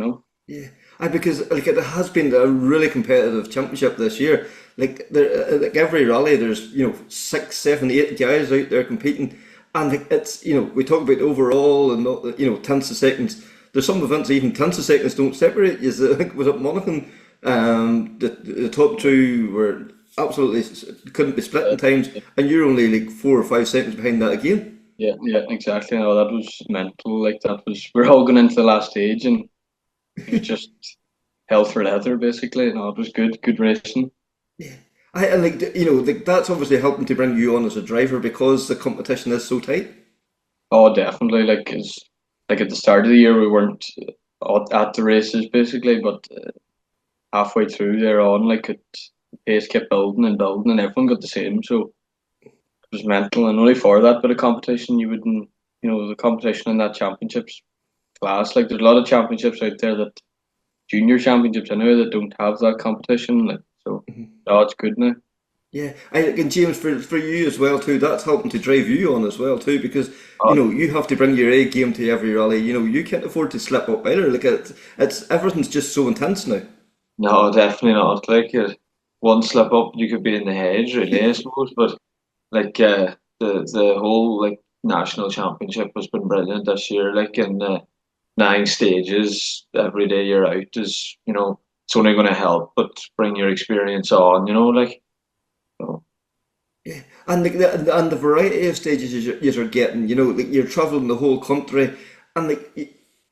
[SPEAKER 2] Yeah, because it has been a really competitive championship this year. Every rally, there's 6, 7, 8 guys out there competing, and it's we talk about overall and not tenths of seconds. There's some events even tenths of seconds don't separate you. I think was at Monaghan. The top two were absolutely couldn't be split in times, and you're only 4 or 5 seconds behind that again.
[SPEAKER 9] Yeah, exactly. No, that was mental. We're all going into the last stage, and it was just hell for leather basically. No, it was good racing.
[SPEAKER 2] Yeah, that's obviously helping to bring you on as a driver because the competition is so tight.
[SPEAKER 9] Oh, definitely. At the start of the year, we weren't at the races basically, but halfway through there on, the pace kept building and building, and everyone got the same. So it was mental, and only for that bit of competition, you wouldn't, the competition in that championships class. There's a lot of championships out there junior championships anyway that don't have that competition. So no, it's good now.
[SPEAKER 2] Yeah, and James, for you as well too, that's helping to drive you on as well too, because you have to bring your A game to every rally. You can't afford to slip up either. It's everything's just so intense now.
[SPEAKER 9] No, definitely not. One slip up, you could be in the hedge, really, I suppose. But the whole national championship has been brilliant this year. And 9 stages every day you're out is it's only going to help, but bring your experience on. So.
[SPEAKER 2] Yeah, and the variety of stages you're getting. You're traveling the whole country, and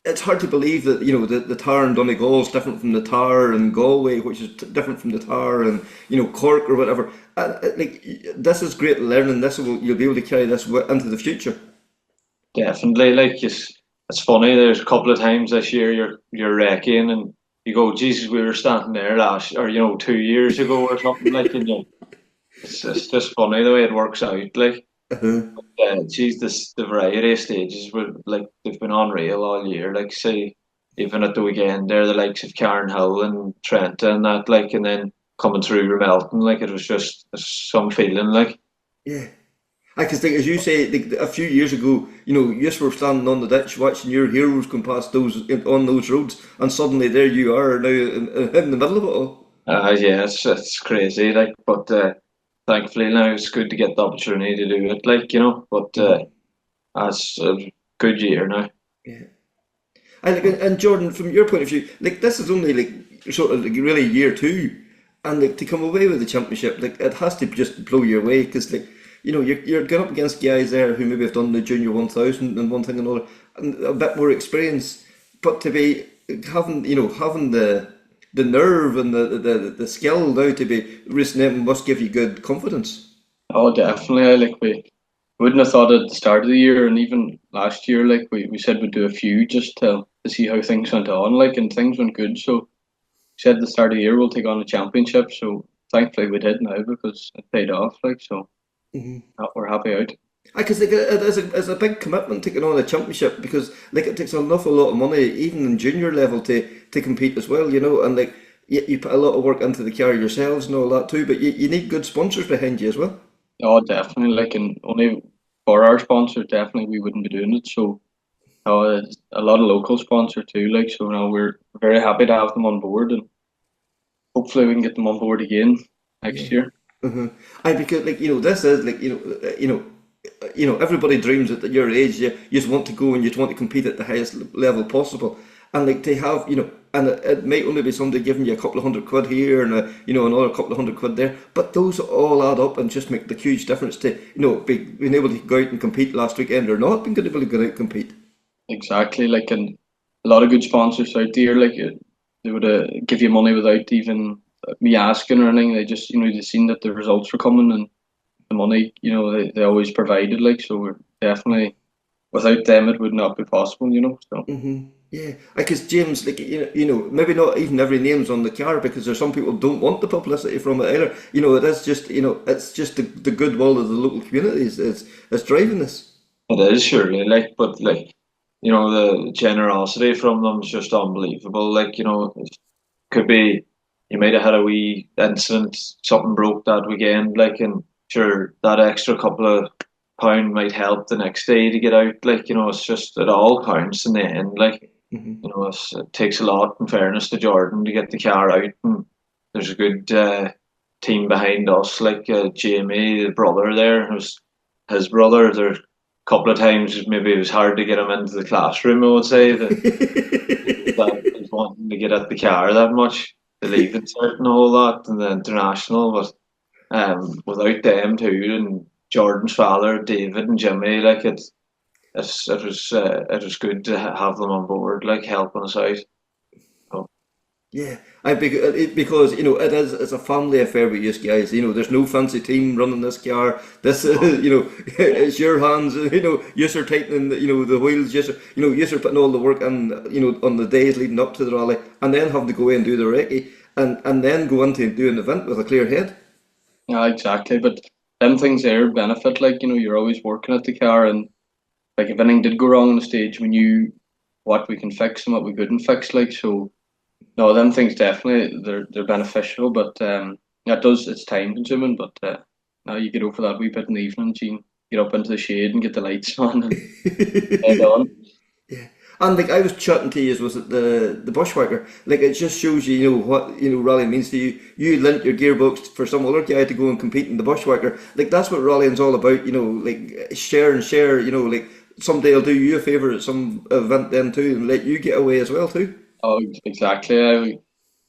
[SPEAKER 2] it's hard to believe that the Tower in Donegal is different from the Tower in Galway, which is different from the Tower in Cork or whatever. This is great learning. You'll be able to carry this into the future.
[SPEAKER 9] Definitely, it's funny. There's a couple of times this year you're wrecking and you go, Jesus, we were standing there 2 years ago or something and it's just funny the way it works out. The variety of stages were they've been unreal all year. Say even at the weekend there, the likes of Cairn Hill and Trent and that and then
[SPEAKER 5] coming through Remelton. Like it was just some feeling. Like
[SPEAKER 2] Yeah. Because, like, as you say, like, a few years ago, you were standing on the ditch watching your heroes come past on those roads, and suddenly there you are now in the middle of it all.
[SPEAKER 5] yeah, it's crazy. Like, but thankfully now it's good to get the opportunity to do it. Like but that's a good year now.
[SPEAKER 2] Yeah. And Jordan, from your point of view, like this is only like sort of like really year two, and like to come away with the championship, like it has to just blow you away because like you're going up against guys there who maybe have done the junior 1000 and one thing and another, and a bit more experience, but to be having having the nerve and the skill now to be racing them must give you good confidence.
[SPEAKER 9] Oh, definitely. We wouldn't have thought at the start of the year, and even last year, like we said we'd do a few just to see how things went on, like, and things went good. So we said at the start of the year we'll take on a championship. So thankfully we did now because it paid off. Like so, we're happy out.
[SPEAKER 2] Because like it's a big commitment taking on a championship because like it takes an awful lot of money even in junior level to compete as well, and like you put a lot of work into the car yourselves and all that too, but you need good sponsors behind you as well.
[SPEAKER 9] Oh, definitely. Like, and only for our sponsors, definitely we wouldn't be doing it. So, a lot of local sponsors too. Like, so now we're very happy to have them on board, and hopefully we can get them on board again next year.
[SPEAKER 2] Because like this is like everybody dreams at your age. You just want to go and you just want to compete at the highest level possible, and like to have and it might only be somebody giving you a couple of £100 here and another couple of £100 there, but those all add up and just make the huge difference to being able to go out and compete last weekend or not being able to go out and compete.
[SPEAKER 9] Exactly, like, and a lot of good sponsors out there, like they would give you money without even me asking or anything. They just they seen that the results were coming and the money they always provided. Like, so we're definitely, without them it would not be possible. So.
[SPEAKER 2] Yeah, because James, like maybe not even every name's on the car because there's some people don't want the publicity from it either. It is just it's just the goodwill of the local communities is driving this.
[SPEAKER 5] It is surely, like, but like the generosity from them is just unbelievable. Like it could be you might have had a wee incident, something broke that weekend, like, and sure that extra couple of pound might help the next day to get out. Like it's just it all counts in the end. Like. It takes a lot, in fairness to Jordan, to get the car out, and there's a good team behind us, like Jamie, the brother there, his brother. There a couple of times maybe it was hard to get him into the classroom, I would say, that he's wanting to get at the car that much, to leave it and all that, and the international, but without them too, and Jordan's father, David and Jimmy, like it was good to have them on board, like helping us out.
[SPEAKER 2] Yeah, because it's a family affair with you guys. There's no fancy team running this car. This it's your hands. You're tightening the wheels. You're putting all the work in. On the days leading up to the rally, and then having to go in and do the recce, and then go into do an event with a clear head.
[SPEAKER 9] Yeah, exactly. But them things there benefit. Like you're always working at the car, and like if anything did go wrong on the stage, we knew what we can fix and what we couldn't fix. Like so. No, them things definitely they're beneficial, but it's time consuming. But now you get over that wee bit in the evening, you can get up into the shade and get the lights on and head on.
[SPEAKER 2] Yeah, and like I was chatting to you, was it the bushwhacker? Like it just shows you, what rally means to you. You lent your gearbox for some other guy to go and compete in the bushwhacker. Like that's what rallying's all about. Like share and share. Like someday I'll do you a favour at some event then too, and let you get away as well too.
[SPEAKER 9] Oh, exactly.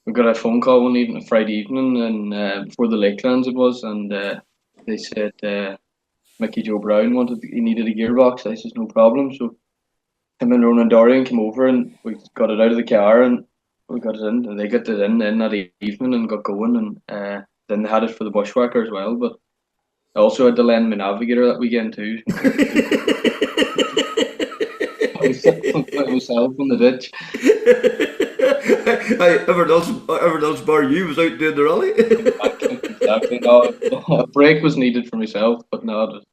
[SPEAKER 9] We got a phone call one evening, Friday evening, and before the Lakelands it was, and they said Mickey Joe Brown he needed a gearbox. I said no problem. So him and Ronan Dorian came over and we got it out of the car and we got it in, and they got it in that evening and got going, and then they had it for the bushwhacker as well. But I also had to lend my navigator that weekend too. I was sitting by myself in the ditch.
[SPEAKER 2] Everyone else bar you was out doing the rally.
[SPEAKER 9] Exactly. No, a break was needed for myself, but no, it was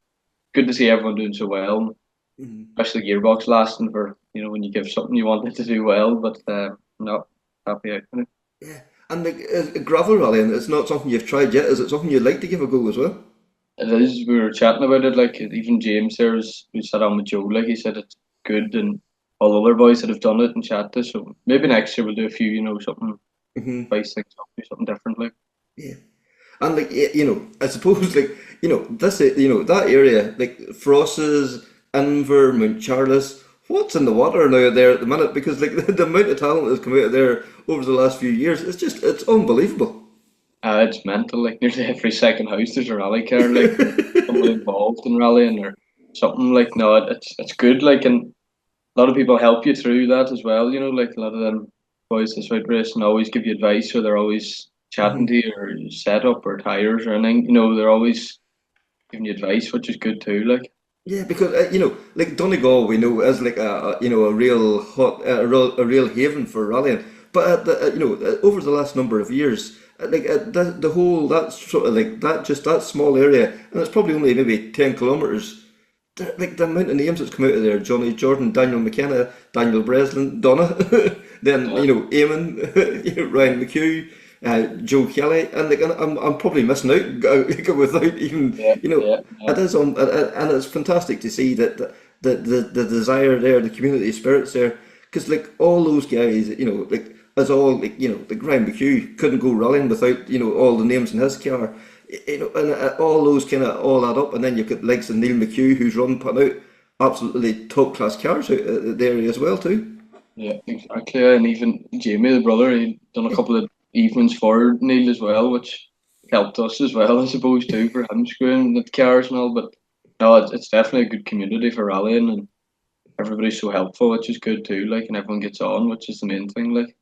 [SPEAKER 9] good to see everyone doing so well. Especially the gearbox lasting for when you give something you want it to do well. But no, happy out.
[SPEAKER 2] Yeah, And gravel rallying, it's not something you've tried yet. Is it something you'd like to give a go as well?
[SPEAKER 9] It is. We were chatting about it. Like even James there we sat on with Joe. Like he said, it's good, and all the other boys that have done it and chatted. So maybe next year we'll do a few. Something spice things up, do something different. Like
[SPEAKER 2] Yeah. And I suppose this, that area, like Frosses, Inver, Mount Charles, what's in the water now there at the minute? Because like the amount of talent that's come out of there over the last few years, it's unbelievable.
[SPEAKER 9] it's mental. Like nearly every second house there's a rally car. Like someone involved in rallying or something. Like no, it's good. Like and a lot of people help you through that as well. Like a lot of them boys that's out racing always give you advice, or they're always chatting to you, or setup or tires or anything. They're always giving you advice, which is good too. Like
[SPEAKER 2] Yeah, because like Donegal, we know is like a real hot, a real haven for rallying. But over the last number of years, the whole that sort of like that small area, and it's probably only maybe 10 kilometers. Like the amount of names that's come out of there: Johnny Jordan, Daniel McKenna, Daniel Breslin, Donna, then Eamon, Ryan McHugh. Joe Kelly, and like I'm probably missing out without even it is and it's fantastic to see that the desire there, the community spirits there, because like all those guys, like as all like Ryan McHugh couldn't go rallying without all the names in his car, and all those kind of all add up, and then you've got likes of Neil McHugh who's putting out absolutely top class cars out there as well too.
[SPEAKER 9] Yeah, exactly, and even Jamie, the brother, he done a couple of evenings for Neil as well, which helped us as well, I suppose, too, for him screwing the cars and all. But no, it's definitely a good community for rallying, and everybody's so helpful, which is good too. Like, and everyone gets on, which is the main thing. Like,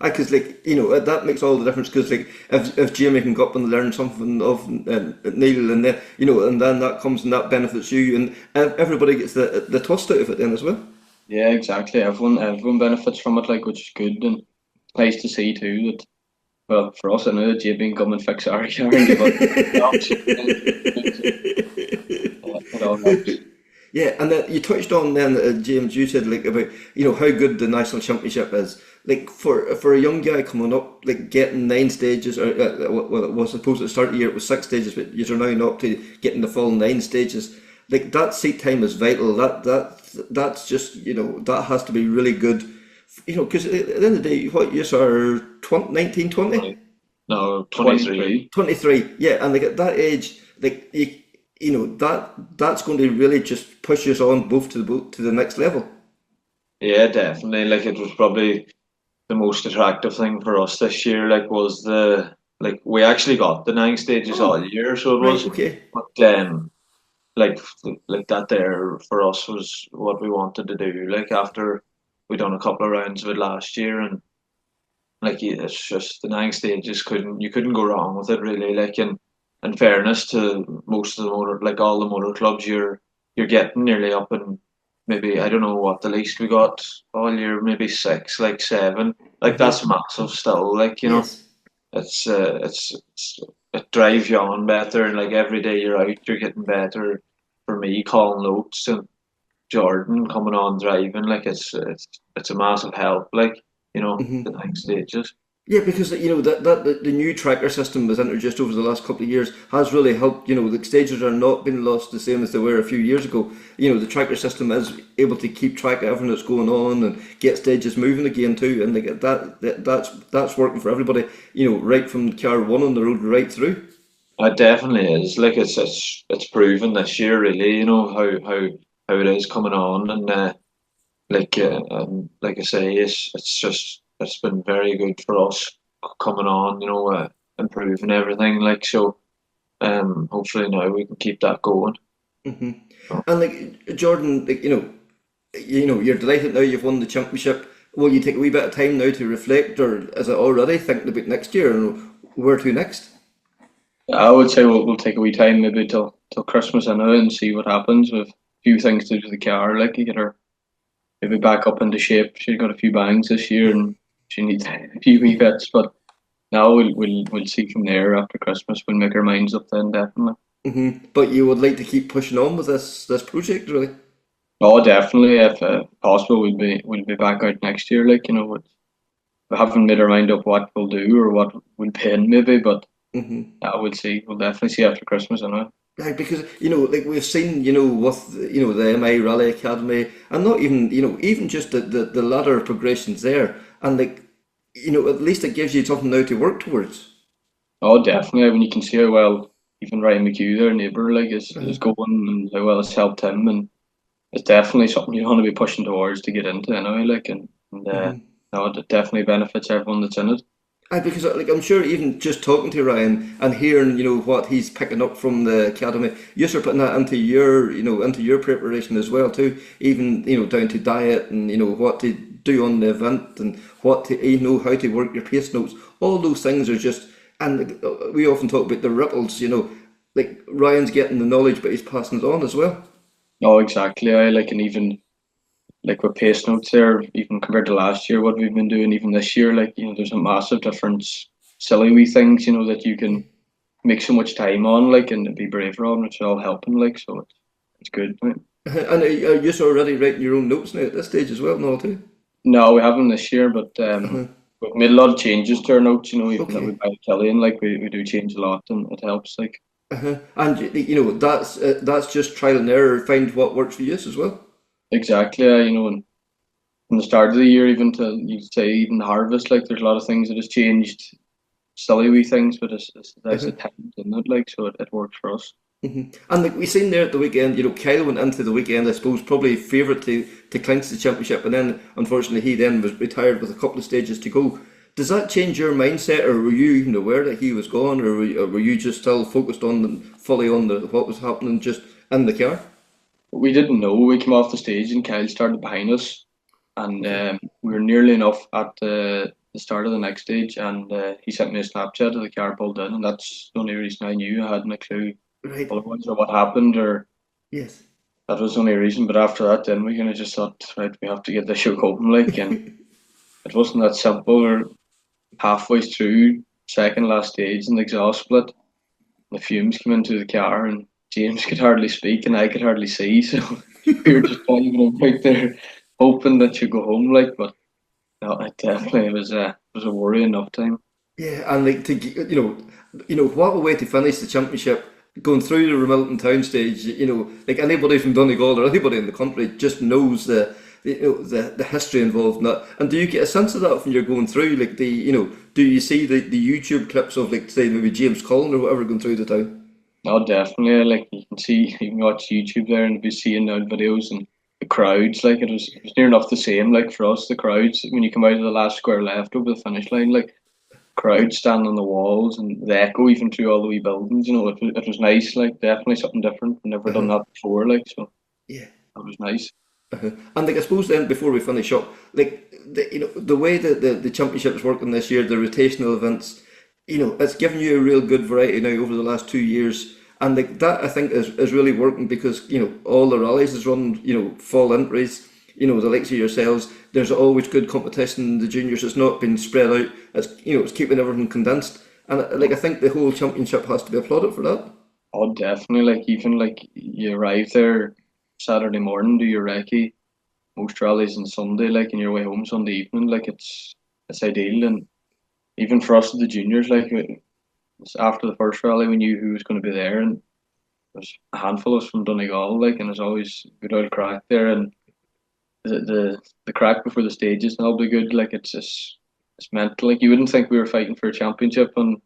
[SPEAKER 2] Because that makes all the difference. Because like if Jamie can go up and learn something of Neil, and then and then that comes and that benefits you, and everybody gets the twist out of it then as well.
[SPEAKER 9] yeah, exactly. Everyone benefits from it, like, which is good, and it's nice to see too that. Well, for us, I know that JB can come and fix our car, but it all helps.
[SPEAKER 2] Yeah, and then you touched on then, James, you said like about how good the national championship is. Like for a young guy coming up, like getting 9 stages, or well, it was supposed at the start of the year it was 6 stages, but you're now not up to getting the full 9 stages. Like that seat time is vital. That's just that has to be really good. Because at the end of the day, what years are 19, 20?
[SPEAKER 5] No, 23.
[SPEAKER 2] 23, yeah, and like at that age, like that's going to really just push us on both to the next level.
[SPEAKER 5] Yeah, definitely. Like it was probably the most attractive thing for us this year. Like was we actually got the 9 stages all year, so it
[SPEAKER 2] Right,
[SPEAKER 5] was.
[SPEAKER 2] okay.
[SPEAKER 5] But like that there for us was what we wanted to do. Like after we done a couple of rounds of it last year, and like it's just the 9 stages you couldn't go wrong with it really. Like in fairness to most of the all the motor clubs, you're getting nearly up, and maybe I don't know what the least we got all year, maybe 6, like 7. Like that's massive still. Like
[SPEAKER 2] Yes.
[SPEAKER 5] it drives you on better, and like every day you're out, you're getting better. For me, calling notes and Jordan coming on driving, like it's a massive help. Like the 9 stages.
[SPEAKER 2] Yeah, because that the new tracker system was introduced over the last couple of years has really helped. The stages are not being lost the same as they were a few years ago. The tracker system is able to keep track of everything that's going on and get stages moving again too, and like that's working for everybody. Right from car 1 on the road right through.
[SPEAKER 5] It definitely is. Like it's proven this year, really. How it is coming on, and like I say, it's been very good for us coming on. Improving everything. Like so, hopefully now we can keep that going.
[SPEAKER 2] And like Jordan, like you're delighted now you've won the championship. Will you take a wee bit of time now to reflect, or is it already thinking about next year and where to next?
[SPEAKER 9] I would say we'll take a wee time, maybe till Christmas anyway, and see what happens with a few things to do with the car. Like you get her maybe back up into shape. She's got a few bangs this year, and she needs a few wee bits. But now we'll see from there after Christmas. We'll make our minds up then, definitely.
[SPEAKER 2] But you would like to keep pushing on with this project, really?
[SPEAKER 9] Oh, definitely. If possible, we'll be back out next year. Like we haven't made our mind up what we'll do or what we'll pay in maybe, but
[SPEAKER 2] Mm-hmm.
[SPEAKER 9] we'll see. We'll definitely see after Christmas anyway.
[SPEAKER 2] Right, because like we've seen, with the MI Rally Academy, and not even even just the ladder progressions there, and like at least it gives you something now to work towards.
[SPEAKER 9] Oh, definitely. When you can see how well even Ryan McHugh, their neighbour, like is going, and how well it's helped him, and it's definitely something you want to be pushing towards to get into anyway. Like, and no, it definitely benefits everyone that's in it.
[SPEAKER 2] Because like I'm sure even just talking to Ryan and hearing what he's picking up from the academy, you're sort of putting that into your into your preparation as well too. Even down to diet and what to do on the event and what to how to work your pace notes. All those things are just, and we often talk about the ripples. Like Ryan's getting the knowledge, but he's passing it on as well.
[SPEAKER 9] Oh, exactly. I like, and even like with pace notes there, even compared to last year, what we've been doing, even this year, like there's a massive difference. Silly wee things, that you can make so much time on, like, and be braver on, which is all helping, like, so it's good. Right?
[SPEAKER 2] And are you already writing your own notes now at this stage as well, no too?
[SPEAKER 9] No, we haven't this year, but we've made a lot of changes to our notes. Even that
[SPEAKER 2] Okay.
[SPEAKER 9] we buy Killian, like we do change a lot, and it helps. Like,
[SPEAKER 2] And that's just trial and error. Find what works for you as well.
[SPEAKER 9] exactly, and from the start of the year, even to you could say even harvest, like there's a lot of things that has changed, silly wee things, but it's a talent, isn't it? Like, so it works for us.
[SPEAKER 2] And like we seen there at the weekend, Kyle went into the weekend, I suppose, probably favourite to clinch the championship, and then unfortunately he then was retired with a couple of stages to go. Does that change your mindset, or were you even aware that he was gone, or were you just still focused on fully on what was happening just in the car?
[SPEAKER 9] We didn't know. We came off the stage and Kyle started behind us, and we were nearly enough at the start of the next stage, and he sent me a Snapchat of the car pulled in, and that's the only reason I knew. I hadn't a clue
[SPEAKER 2] Right.
[SPEAKER 9] otherwise or what happened, or
[SPEAKER 2] Yes.
[SPEAKER 9] that was the only reason. But after that, then we kind of just thought, right, we have to get the show home, like, and it wasn't that simple. We're halfway through second last stage in the exhaust split. The fumes came into the car, and James could hardly speak, and I could hardly see. So we were just diving out there, hoping that you go home. Like, but no, it definitely was a worry enough time.
[SPEAKER 2] Yeah, and like to what a way to finish the championship, going through the Hamilton Town stage. Like anybody from Donegal or anybody in the country just knows the history involved in that. And do you get a sense of that when you're going through? Like do you see the YouTube clips of like say maybe James Cullen or whatever going through the town?
[SPEAKER 9] No, definitely. Like you can see, you can watch YouTube there and be seeing the videos and the crowds. Like it was near enough the same. Like for us, the crowds when you come out of the last square left over the finish line, like crowds standing on the walls and the echo even through all the wee buildings. It was nice. Like definitely something different. We've never done that before. Like so,
[SPEAKER 2] Yeah.
[SPEAKER 9] it was nice.
[SPEAKER 2] And like I suppose then before we finish up, like the way that the championship's working this year, the rotational events, it's given you a real good variety now over the last 2 years, and like that I think is really working because all the rallies is run fall entries, the likes of yourselves. There's always good competition in the juniors. It's not been spread out. It's keeping everything condensed, and like I think the whole championship has to be applauded for that.
[SPEAKER 9] Oh, definitely. Like even like you arrive there Saturday morning, do your recce, most rallies on Sunday, like, and your way home Sunday evening. Like it's ideal, and even for us the juniors, like after the first rally, we knew who was going to be there, and there's a handful of us from Donegal, like, and there's always good old crack there, and the crack before the stages and all be good. Like it's mental. Like you wouldn't think we were fighting for a championship on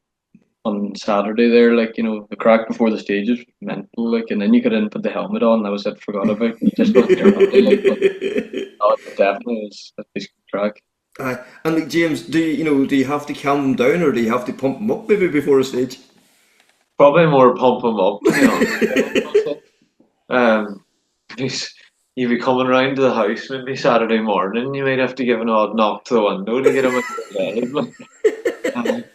[SPEAKER 9] Saturday there, like, the crack before the stages was mental, like, and then you could in put the helmet on, that was it, forgot about it, just not there, like, but no, it definitely is a good crack.
[SPEAKER 2] Aye. And like James, do you have to calm them down or do you have to pump them up maybe before a stage?
[SPEAKER 5] Probably more pump him up, to be honest. He's- you'd be coming round to the house maybe Saturday morning, you might have to give an odd knock to the window to get him into the bed.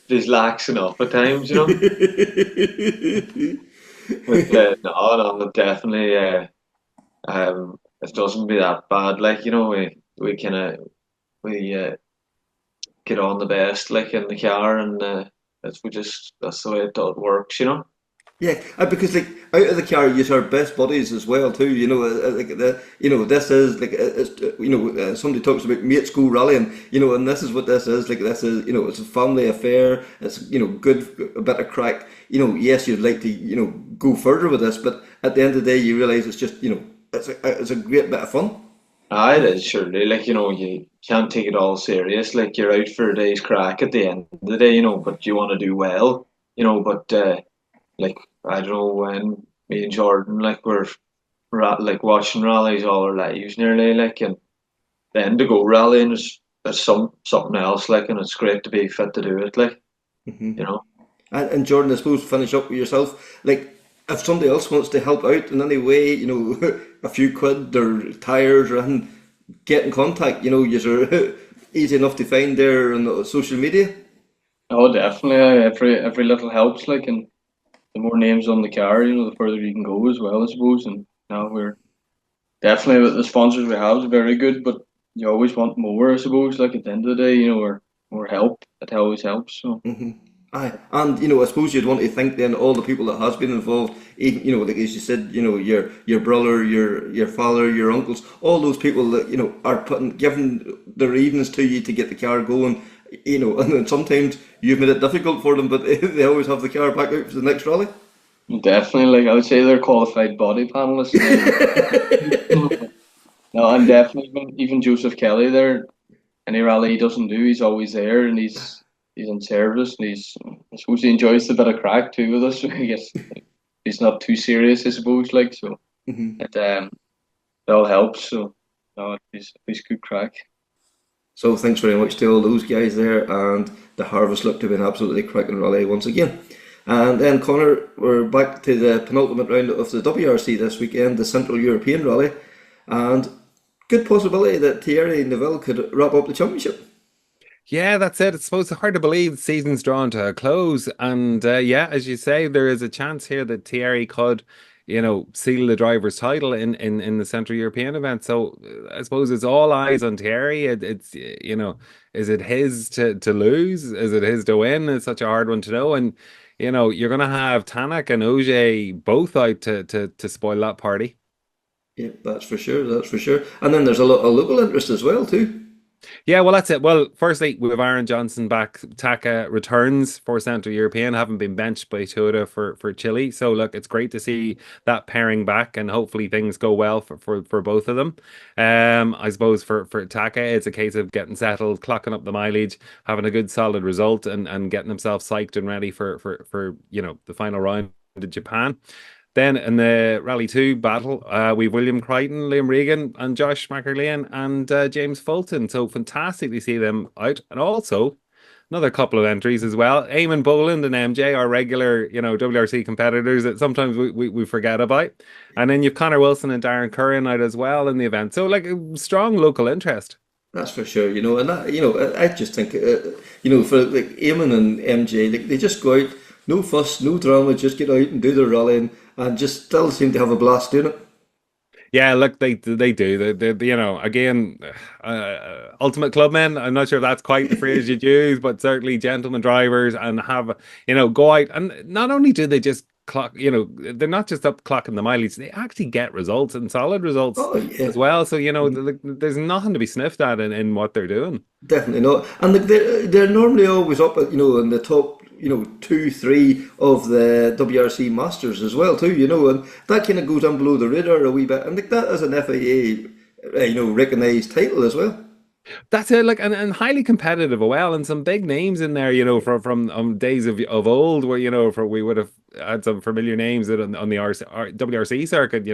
[SPEAKER 5] He's laxing up at times, But no, definitely. It doesn't be that bad. Like we kind of get on the best, like in the car, and that's the way it works.
[SPEAKER 2] Yeah, because like out of the car, you are best buddies as well too. Like this is like somebody talks about mate school rallying. And this is what this is. Like this is it's a family affair. It's good a bit of crack. Yes, you'd like to go further with this, but at the end of the day, you realise it's just it's a great bit of fun.
[SPEAKER 9] It is surely like you can't take it all serious. Like you're out for a day's crack at the end of the day, but you want to do well, But like I don't know when me and Jordan like we're like watching rallies all our lives nearly, like and then to go rallying is something else, like and it's great to be fit to do it, like you know.
[SPEAKER 2] And Jordan, I suppose, finish up with yourself. Like, if somebody else wants to help out in any way, a few quid or tires or anything, get in contact. You're easy enough to find there on the social media.
[SPEAKER 9] Oh, definitely. Every little helps, like, and the more names on the car, the further you can go as well, I suppose. And now we're definitely with the sponsors we have is very good, but you always want more, I suppose. Like at the end of the day, or more help, it always helps. So.
[SPEAKER 2] Aye, and I suppose you'd want to thank then all the people that has been involved. Even like as you said, your brother, your father, your uncles, all those people that are giving their evenings to you to get the car going. And then sometimes you've made it difficult for them, but they always have the car back out for the next rally.
[SPEAKER 9] Definitely, like I would say, they're qualified body panelists. No, and definitely even Joseph Kelly there. Any rally he doesn't do, he's always there, and he's in service, and I suppose he enjoys the bit of crack too with us. I guess he's not too serious, I suppose. Like so, it all helps. So, no, he's good crack.
[SPEAKER 2] So thanks very much to all those guys there, and the harvest looked to be an absolutely cracking rally once again. And then Connor, we're back to the penultimate round of the WRC this weekend, the Central European Rally, and good possibility that Thierry Neuville could wrap up the championship.
[SPEAKER 3] Yeah, that's it. It's supposed to hard to believe the season's drawn to a close, and yeah, as you say, there is a chance here that Thierry could, seal the driver's title in the Central European event. So I suppose it's all eyes on Thierry. It's is it his to lose? Is it his to win? It's such a hard one to know, and you're going to have Tanak and Ogier both out to spoil that party.
[SPEAKER 2] Yeah, that's for sure. That's for sure. And then there's a lot of local interest as well too.
[SPEAKER 3] Yeah, well, that's it. Well, firstly, we have Aaron Johnson back. Taka returns for Central European, having been benched by Toyota for Chile. So, look, it's great to see that pairing back, and hopefully things go well for both of them. I suppose for Taka, it's a case of getting settled, clocking up the mileage, having a good solid result, and getting himself psyched and ready for the final round in Japan. Then in the Rally 2 battle, we've William Crichton, Liam Regan, and Josh McErlean and James Fulton. So fantastic to see them out. And also another couple of entries as well. Eamon Boland and MJ are regular, WRC competitors that sometimes we forget about. And then you've Connor Wilson and Darren Curran out as well in the event. So like a strong local interest.
[SPEAKER 2] That's for sure, and that, I just think, for like Eamon and MJ, like they just go out, no fuss, no drama, just get out and do their rallying, and just still seem to have a blast doing it.
[SPEAKER 3] Yeah, look, they do. They again, ultimate clubmen. I'm not sure if that's quite the phrase you'd use, but certainly gentlemen drivers, and have go out, and not only do they just clock, they're not just up clocking the mileage, they actually get results, and solid results as well. So there's nothing to be sniffed at in what they're doing.
[SPEAKER 2] Definitely not. And they're normally always up at in the top 2, 3 of the WRC Masters as well too, and that kind of goes down below the radar a wee bit, and like that is an FIA recognised title as well.
[SPEAKER 3] That's it, like, and highly competitive as well, and some big names in there, from days of old, where we would have had some familiar names on the WRC circuit,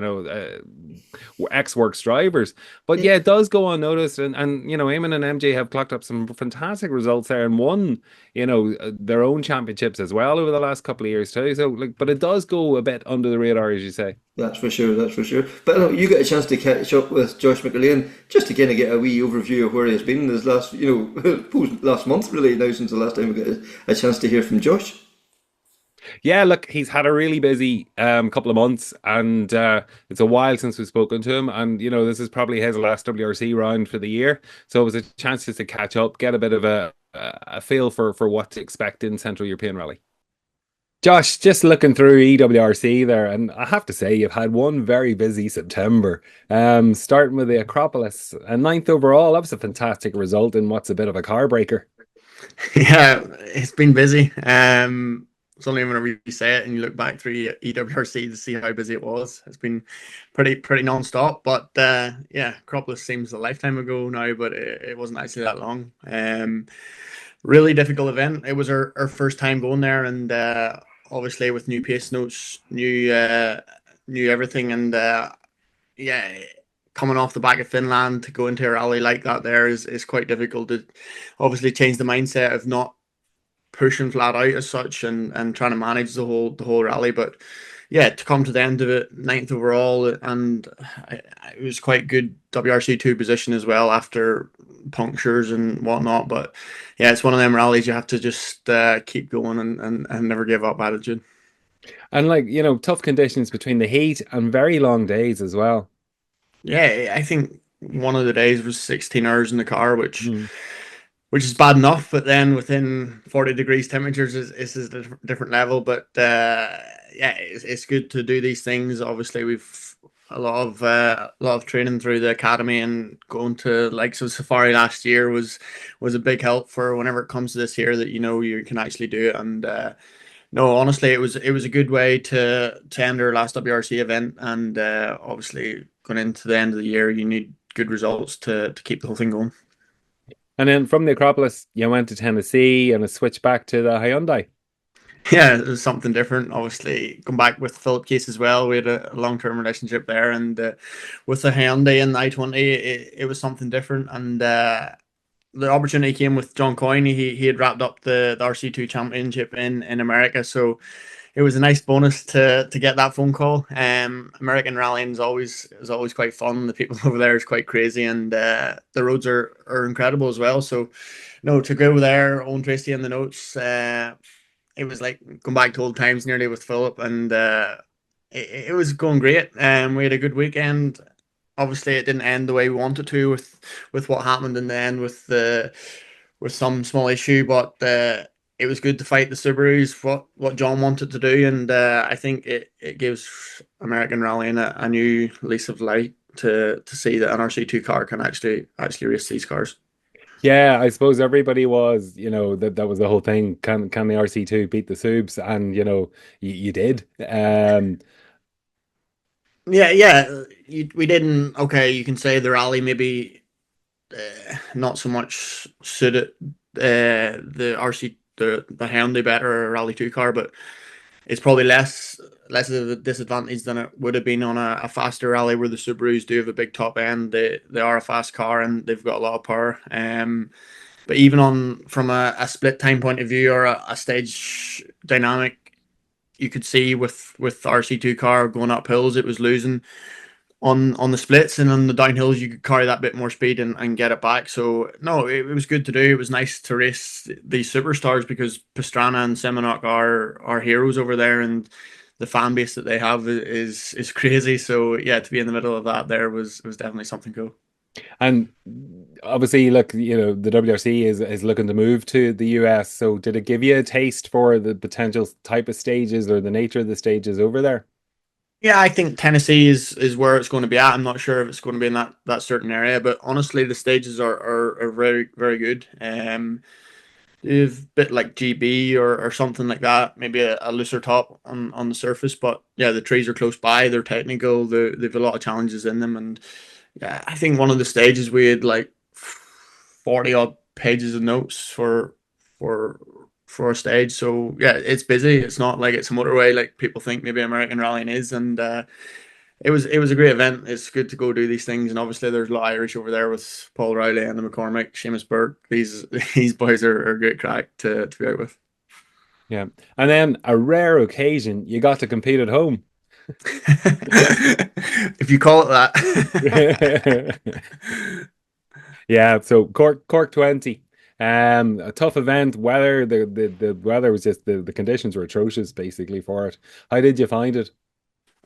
[SPEAKER 3] ex-works drivers. But yeah, it does go unnoticed, and Eamon and MJ have clocked up some fantastic results there, and won their own championships as well over the last couple of years too. So but it does go a bit under the radar, as you say.
[SPEAKER 2] That's for sure. That's for sure. But you get a chance to catch up with Josh McErlean just to kind of get a wee overview of where he's been this last, last month really now, since the last time we got a chance to hear from Josh.
[SPEAKER 3] Yeah, look, he's had a really busy couple of months, and it's a while since we've spoken to him, and this is probably his last WRC round for the year, so it was a chance just to catch up, get a bit of a feel for what to expect in Central European Rally. Josh, just looking through EWRC there, and I have to say you've had one very busy September. Starting with the Acropolis, a ninth overall. That was a fantastic result in what's a bit of a car breaker.
[SPEAKER 10] Yeah, it's been busy. It's only whenever you say it and you look back through EWRC to see how busy it was. It's been pretty non-stop. But yeah, Acropolis seems a lifetime ago now, but it wasn't actually that long. Really difficult event. It was our first time going there, and obviously with new pace notes, new everything, and yeah, coming off the back of Finland to go into a rally like that there is quite difficult to obviously change the mindset of not pushing flat out as such and trying to manage the whole rally. But yeah, to come to the end of it, ninth overall, and it was quite good WRC2 position as well after punctures and whatnot. But yeah, it's one of them rallies you have to just keep going and never give up attitude.
[SPEAKER 3] And like, you know, tough conditions between the heat and very long days as well.
[SPEAKER 10] Yeah, I think one of the days was 16 hours in the car, which is bad enough. But then within 40 degrees temperatures is a different level. But yeah, it's good to do these things. Obviously, we've a lot of training through the academy, and going to likes of Safari last year was a big help for whenever it comes to this here, that you know you can actually do it. And no, honestly, it was a good way to end our last WRC event, and obviously going into the end of the year, you need good results to keep the whole thing going.
[SPEAKER 3] And then from the Acropolis, you went to Tennessee and a switch back to the Hyundai.
[SPEAKER 10] Yeah, it was something different. Obviously, come back with Philip Case as well. We had a long-term relationship there, and with the Hyundai and the i20, it was something different. And the opportunity came with John Coyne. He had wrapped up the RC2 championship in America, so it was a nice bonus to get that phone call. American rallying is always quite fun. The people over there is quite crazy, and the roads are incredible as well. So, no, to go there, Eoin Treacy in the notes, it was like going back to old times nearly with Philip, and it was going great. We had a good weekend. Obviously, it didn't end the way we wanted to with what happened in the end with some small issue, but it was good to fight the Subarus, what John wanted to do, and I think it gives American rallying a new lease of light to see that an RC2 car can actually race these cars.
[SPEAKER 3] Yeah, I suppose everybody was, you know, that was the whole thing. Can the RC2 beat the Subs? And you know, you did.
[SPEAKER 10] Yeah, we didn't. Okay, you can say the rally maybe not so much suited the RC the Hyundai better Rally 2 car, but it's probably less of a disadvantage than it would have been on a faster rally where the Subarus do have a big top end. They are a fast car and they've got a lot of power. But even from a split time point of view or a stage dynamic, you could see with RC2 car going up hills, it was losing on the splits, and on the downhills you could carry that bit more speed and get it back. So no, it was good to do. It was nice to race these superstars because Pastrana and Semenuk are heroes over there, and the fan base that they have is crazy. So yeah, to be in the middle of that there was definitely something cool.
[SPEAKER 3] And obviously, look, you know, the WRC is looking to move to the US. So did it give you a taste for the potential type of stages or the nature of the stages over there?
[SPEAKER 10] Yeah, I think Tennessee is where it's going to be at. I'm not sure if it's going to be in that certain area, but honestly, the stages are very, very good. You've a bit like GB or something like that, maybe a looser top on the surface, but yeah, the trees are close by. They're technical. They've a lot of challenges in them, and yeah, I think one of the stages we had like 40 odd pages of notes for a stage. So yeah, it's busy. It's not like it's a motorway like people think maybe American rallying is, and it was a great event. It's good to go do these things, and obviously there's a lot of Irish over there with Paul Rowley and the McCormick, Seamus Burke. These boys are great crack to be out with.
[SPEAKER 3] Yeah, and then a rare occasion you got to compete at home.
[SPEAKER 10] If you call it that.
[SPEAKER 3] Yeah, so Cork 20. A tough event. Weather, the weather was just the conditions were atrocious basically for it. How did you find it?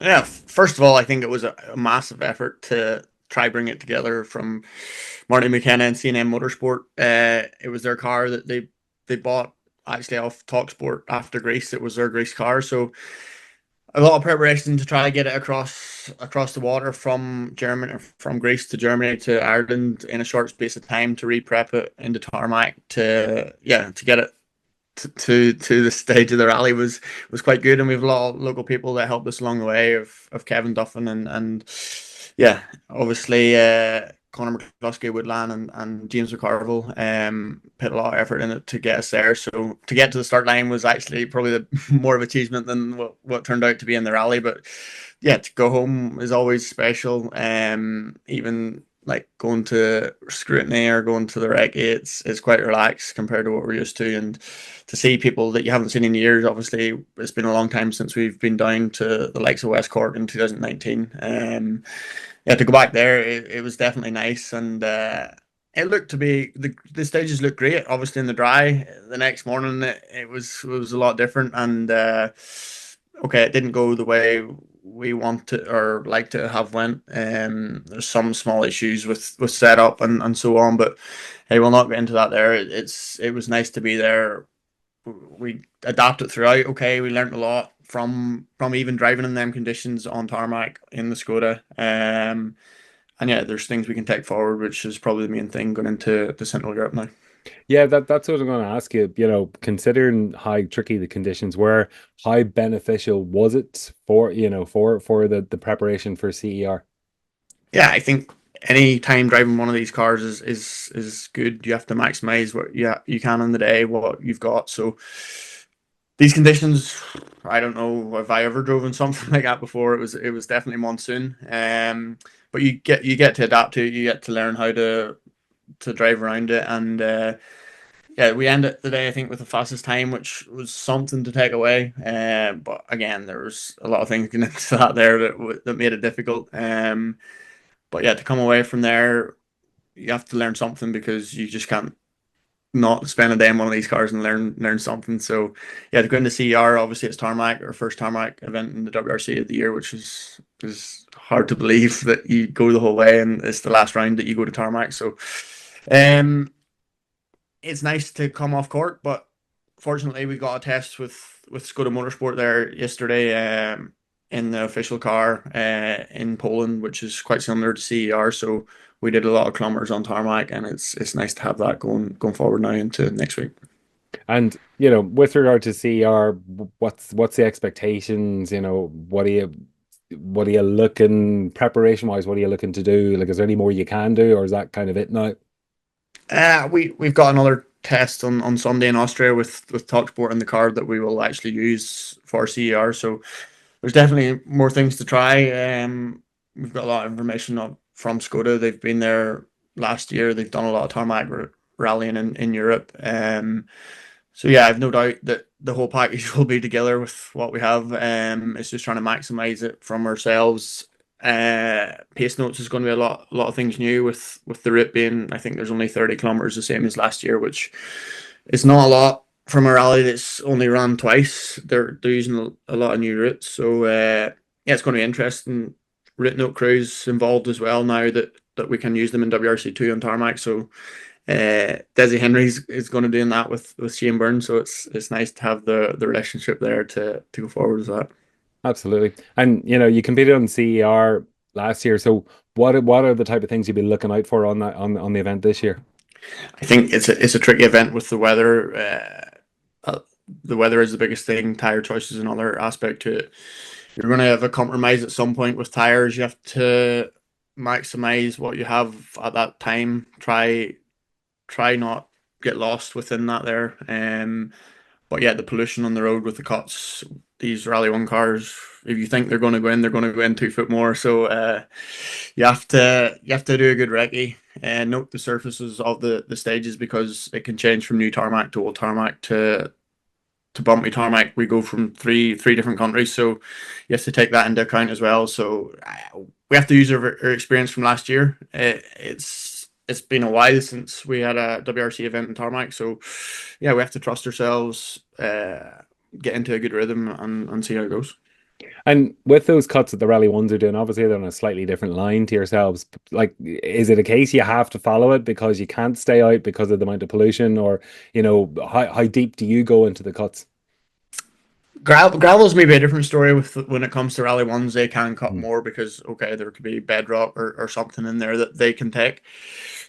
[SPEAKER 10] Yeah, first of all, I think it was a massive effort to try bring it together from Marty McKenna and C&M Motorsport. It was their car that they bought actually off Talksport after Greece. It was their Greece car, so a lot of preparation to try to get it across the water from Germany, from Greece to Germany to Ireland in a short space of time to re-prep it into tarmac to get it to the stage of the rally was quite good, and we have a lot of local people that helped us along the way of Kevin Duffin and yeah, obviously Conor McCluskey, Woodland and James McCarville put a lot of effort in it to get us there. So to get to the start line was actually probably the more of achievement than what turned out to be in the rally. But yeah, to go home is always special. Even like going to scrutiny or going to the recce, it's quite relaxed compared to what we're used to. And to see people that you haven't seen in years, obviously it's been a long time since we've been down to the likes of West Cork in 2019. Yeah, to go back there, it was definitely nice, and it looked to be the stages looked great. Obviously in the dry, the next morning it was a lot different, and okay, it didn't go the way we wanted or like to have went. There's some small issues with setup and so on, but hey, we'll not get into that there. It was nice to be there. We adapted throughout. Okay, we learned a lot from even driving in them conditions on tarmac in the Skoda. And yeah, there's things we can take forward, which is probably the main thing going into the Central Europe now.
[SPEAKER 3] Yeah, that's what I'm going to ask you. You know, considering how tricky the conditions were, how beneficial was it for the preparation for CER?
[SPEAKER 10] Yeah, I think any time driving one of these cars is good. You have to maximize what you can in the day, what you've got. So these conditions, I don't know if I ever drove in something like that before. It was definitely monsoon. But you get to adapt to it. You get to learn how to drive around it, and yeah, we ended the day I think with the fastest time, which was something to take away. But again, there was a lot of things going into that there that made it difficult. But yeah, to come away from there, you have to learn something because you just can't not spend a day in one of these cars and learn something. So yeah, to go into CER, obviously it's tarmac, our first tarmac event in the WRC of the year, which is hard to believe that you go the whole way and it's the last round that you go to tarmac. So it's nice to come off court, but fortunately we got a test with Skoda Motorsport there yesterday in the official car in Poland, which is quite similar to CER. So we did a lot of kilometers on tarmac, and it's nice to have that going forward now into next week.
[SPEAKER 3] And you know, with regard to CER, what's the expectations? You know, what are you looking preparation wise? What are you looking to do? Like, is there any more you can do, or is that kind of it now?
[SPEAKER 10] We've got another test on Sunday in Austria with Talksport in the car that we will actually use for CER. So there's definitely more things to try. We've got a lot of information from Skoda. They've been there last year. They've done a lot of tarmac rallying in Europe. So yeah, I've no doubt that the whole package will be together with what we have. It's just trying to maximize it from ourselves. Pace notes is going to be a lot of things new with the route being, I think there's only 30 kilometers, the same as last year, which is not a lot from a rally that's only run twice. They're using a lot of new routes. So yeah, it's going to be interesting. Route note crews involved as well now that we can use them in WRC2 on tarmac. So Desi Henry's is going to be doing that with Shane Byrne. So it's nice to have the relationship there to go forward with that.
[SPEAKER 3] Absolutely. And you know, you competed on CER last year. So what are the type of things you've been looking out for on that on the event this year?
[SPEAKER 10] I think it's a tricky event with the weather. The weather is the biggest thing. Tire choice is another aspect to it. You're going to have a compromise at some point with tires. You have to maximize what you have at that time. Try not get lost within that there. But yeah, the pollution on the road with the cuts, these Rally 1 cars, if you think they're going to go in, they're going to go in 2 foot more. So you have to do a good recce and note the surfaces of the stages, because it can change from new tarmac to old tarmac to bumpy tarmac. We go from three different countries, so you have to take that into account as well. So we have to use our experience from last year. It's been a while since we had a WRC event in tarmac, so yeah, we have to trust ourselves, get into a good rhythm, and see how it goes.
[SPEAKER 3] And with those cuts that the Rally Ones are doing, obviously they're on a slightly different line to yourselves. Like, is it a case you have to follow it because you can't stay out because of the amount of pollution, or how deep do you go into the cuts?
[SPEAKER 10] Gravel's maybe a different story when it comes to Rally Ones. They can cut more because there could be bedrock or something in there that they can take.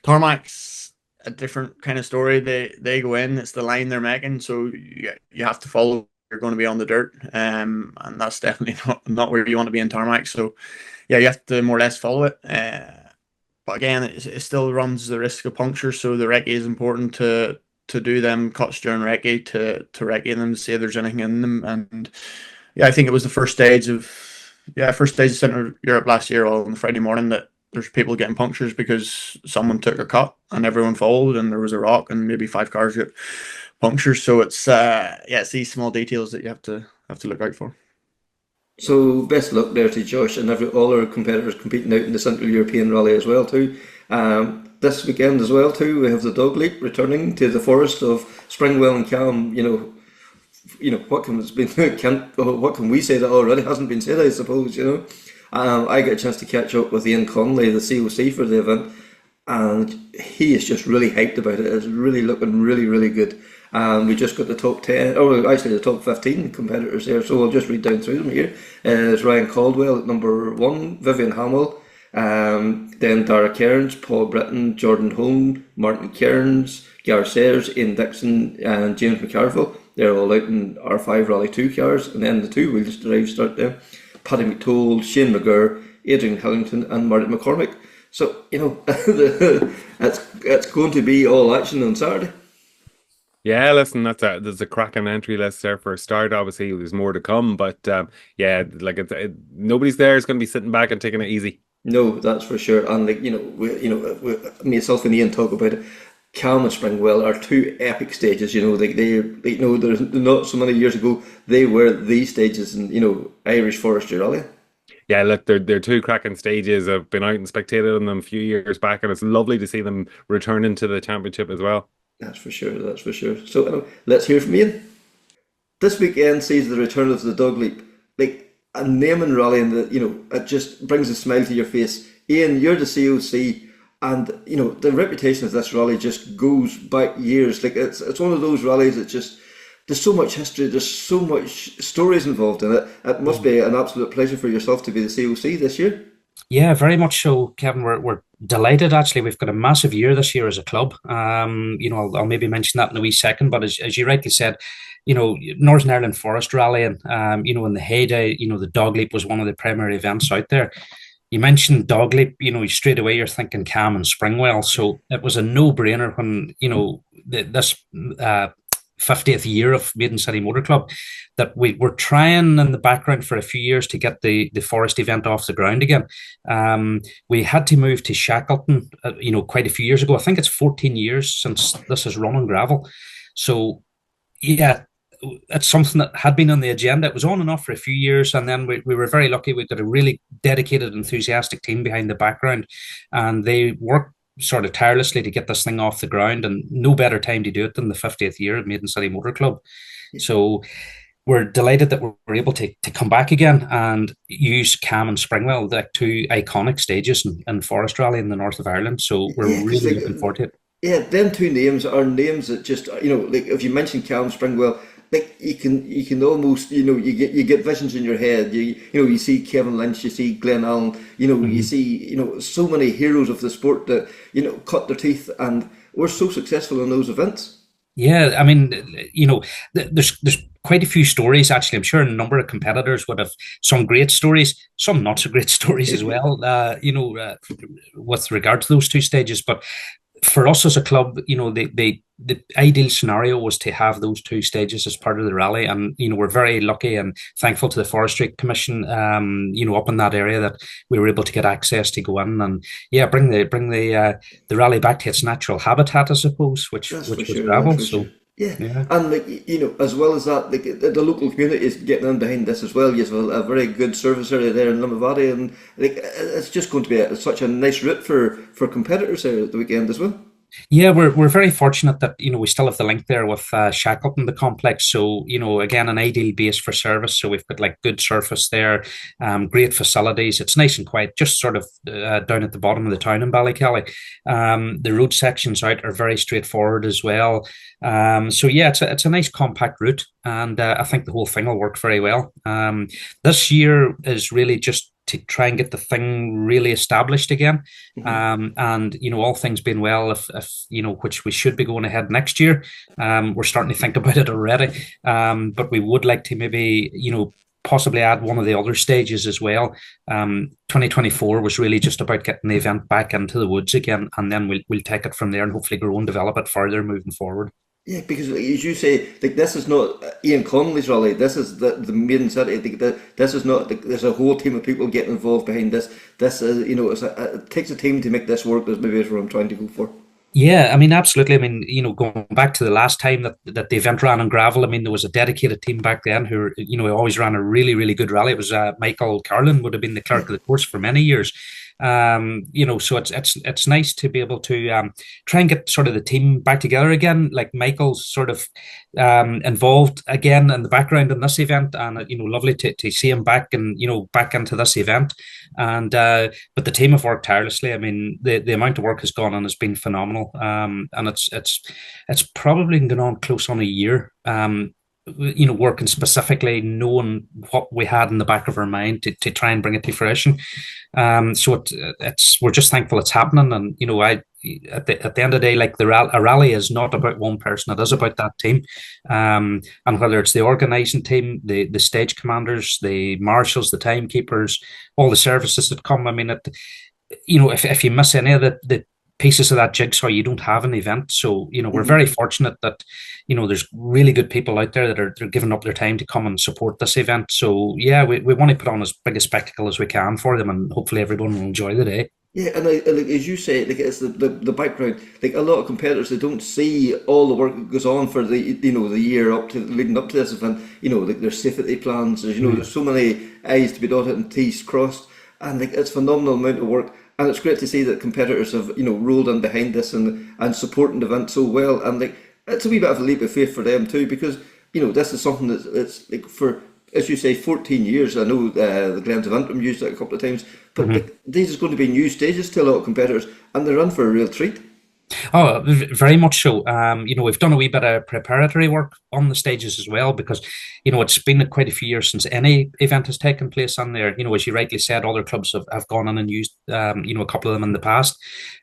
[SPEAKER 10] Tarmac's a different kind of story. They go in, it's the line they're making, so you have to follow. You're going to be on the dirt, and that's definitely not where you want to be in tarmac. So yeah, you have to more or less follow it. But again, it still runs the risk of puncture, so the recce is important to do them cuts during recce, to recce them, to see if there's anything in them. And yeah, I think it was the first stage of Central Europe last year, all on the Friday morning, that there's people getting punctures because someone took a cut and everyone followed, and there was a rock and maybe 5 cars got punctures. So it's it's these small details that you have to look out for.
[SPEAKER 2] So best luck there to Josh and all our competitors competing out in the Central European Rally as well too. This weekend as well too, we have the Dogleap returning to the forest of Springwell and Callum. What can we say that already hasn't been said, I suppose. I get a chance to catch up with Ian Connolly, the COC for the event, and he is just really hyped about it. It's really looking really, really good. We just got the top 10, or actually the top 15 competitors there, so I'll just read down through them here. There's Ryan Caldwell at number 1, Vivian Hamill, then Dara Cairns, Paul Britton, Jordan Holm, Martin Cairns, Gareth Sayers, Ian Dixon, and James McCarville. They're all out in R5 Rally 2 cars, and then the 2-wheels drive start there. Paddy McToll, Shane McGurr, Adrian Hillington, and Martin McCormick. So, it's going to be all action on Saturday.
[SPEAKER 3] Yeah, listen, there's a cracking entry list there for a start. Obviously, there's more to come, but nobody's there is going to be sitting back and taking it easy.
[SPEAKER 2] No, that's for sure. And myself and Ian talk about it. Callum and Springwell are 2 epic stages. There's not so many years ago they were these stages in Irish Forestry Rally.
[SPEAKER 3] Yeah, look, they're 2 cracking stages. I've been out and spectated on them a few years back, and it's lovely to see them returning to the championship as well.
[SPEAKER 2] That's for sure. So let's hear from Ian. This weekend sees the return of the Dogleap, like a naming rally, and it just brings a smile to your face. Ian, you're the COC, and the reputation of this rally just goes back years. Like it's one of those rallies that just, there's so much history, there's so much stories involved in it. It must be an absolute pleasure for yourself to be the COC this year.
[SPEAKER 11] Yeah, very much so, Kevin. We're delighted, actually. We've got a massive year this year as a club. I'll maybe mention that in a wee second, but as you rightly said, Northern Ireland Forest Rally, and in the heyday, the Dogleap was one of the primary events out there. You mentioned Dogleap, straight away you're thinking Cam and Springwell, so it was a no-brainer when this 50th year of Maiden City Motor Club that we were trying in the background for a few years to get the forest event off the ground again. We had to move to Shackleton, quite a few years ago. I think it's 14 years since this is run on gravel. So yeah, it's something that had been on the agenda. It was on and off for a few years, and then we were very lucky. We got a really dedicated, enthusiastic team behind the background, and they worked sort of tirelessly to get this thing off the ground, and no better time to do it than the 50th year of Maiden City Motor Club. So we're delighted that we're able to come back again and use Cam and Springwell, the 2 iconic stages in Forest Rally in the north of Ireland. So we're really looking forward to it. Yeah,
[SPEAKER 2] them 2 names are names that just, like if you mention Callum Springwell, like you can almost, you get visions in your head. You see Kevin Lynch, you see Glenn Allen, you see, so many heroes of the sport that, cut their teeth and were so successful in those events.
[SPEAKER 11] Yeah, I mean, there's quite a few stories, actually. I'm sure a number of competitors would have some great stories, some not so great stories as well, with regard to those 2 stages. But for us as a club, the ideal scenario was to have those 2 stages as part of the rally, and we're very lucky and thankful to the Forestry Commission, up in that area, that we were able to get access to go in and bring the rally back to its natural habitat, I suppose, which was gravel. So.
[SPEAKER 2] Yeah, and as well as that, the local community is getting in behind this as well. You have a very good service area there in Limavady, and it's just going to be such a nice route for competitors there at the weekend as well.
[SPEAKER 11] Yeah, we're very fortunate that we still have the link there with Shackleton, the complex. So again, an ideal base for service. So we've got like good surface there, great facilities. It's nice and quiet, just sort of down at the bottom of the town in Ballykelly. The road sections out are very straightforward as well. So yeah, it's a nice compact route, and I think the whole thing will work very well. This year is really just to try and get the thing really established again. And all things being well, if which we should be going ahead next year, we're starting to think about it already. But we would like to maybe possibly add one of the other stages as well. 2024 was really just about getting the event back into the woods again, and then we'll take it from there and hopefully grow and develop it further moving forward.
[SPEAKER 2] Yeah, because as you say, like, this is not Ian Connolly's rally. This is the Maiden City. This is not. There's a whole team of people getting involved behind this. This is, it takes a team to make this work. That's maybe what I'm trying to go for.
[SPEAKER 11] Yeah, I mean, absolutely. I mean, going back to the last time that the event ran on gravel, I mean, there was a dedicated team back then who, always ran a really, really good rally. It was McErlean would have been the clerk of the course for many years. So it's nice to be able to try and get sort of the team back together again. Like Michael's sort of involved again in the background in this event, and lovely to see him back and back into this event. And but the team have worked tirelessly. I mean, the amount of work has gone on has been phenomenal. And it's probably gone on close on a year. Working specifically, knowing what we had in the back of our mind to try and bring it to fruition. So we're just thankful it's happening. And at the end of the day, like a rally is not about one person; it is about that team. And whether it's the organising team, the stage commanders, the marshals, the timekeepers, all the services that come. I mean, if you miss any of the pieces of that jigsaw, you don't have an event. So we're very fortunate that there's really good people out there that they're giving up their time to come and support this event. So yeah, we want to put on as big a spectacle as we can for them, and hopefully everyone will enjoy the day.
[SPEAKER 2] Yeah, and like, as you say, like, it's the background. Like, a lot of competitors, they don't see all the work that goes on for the the year up to leading up to this event. Like, there's safety plans. There's there's so many I's to be dotted and T's crossed, and like, it's a phenomenal amount of work. And it's great to see that competitors have rolled in behind this and supporting the event so well. And like, it's a wee bit of a leap of faith for them too, because this is something that's like, for, as you say, 14 years. I know the Glens have interviewed it a couple of times, but like, these is going to be new stages to a lot of competitors, and they're in for a real treat.
[SPEAKER 11] Oh, very much so. We've done a wee bit of preparatory work on the stages as well, because it's been quite a few years since any event has taken place on there. As you rightly said, other clubs have gone in and used a couple of them in the past.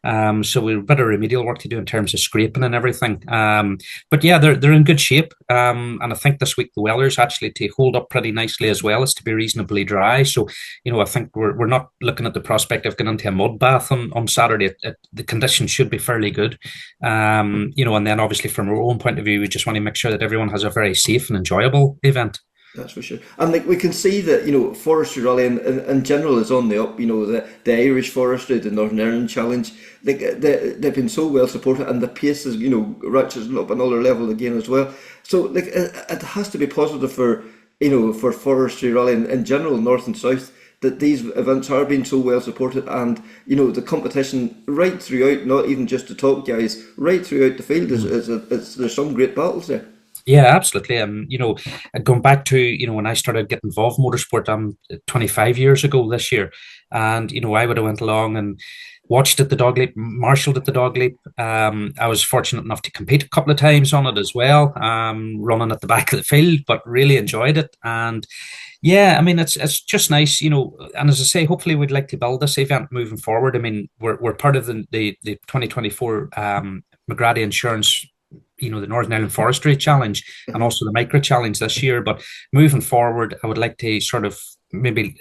[SPEAKER 11] So we've a bit of remedial work to do in terms of scraping and everything. But yeah, they're in good shape. And I think this week the weather's actually to hold up pretty nicely as well as to be reasonably dry. So I think we're not looking at the prospect of getting into a mud bath on Saturday. The conditions should be fairly good. And then obviously from our own point of view, we just want to make sure that everyone has a very safe and enjoyable event.
[SPEAKER 2] That's for sure. And like, we can see that forestry rally in general is on the up. The Irish forestry, the Northern Ireland Challenge, like, they've been so well supported, and the pace is ratcheting up another level again as well. So like, it has to be positive for for forestry rally in general, north and south, that these events are being so well supported, and the competition right throughout, not even just the top guys, right throughout the field there's some great battles there.
[SPEAKER 11] Yeah, absolutely. Going back to when I started getting involved in motorsport 25 years ago this year, and I would have went along and watched at the Dogleap, marshalled at the Dogleap. I was fortunate enough to compete a couple of times on it as well, running at the back of the field, but really enjoyed it. And yeah, I mean, it's just nice, and as I say, hopefully we'd like to build this event moving forward. I mean, we're part of the 2024 McBrearty Insurance, the Northern Ireland Forestry Challenge, and also the Micro Challenge this year. But moving forward, I would like to sort of maybe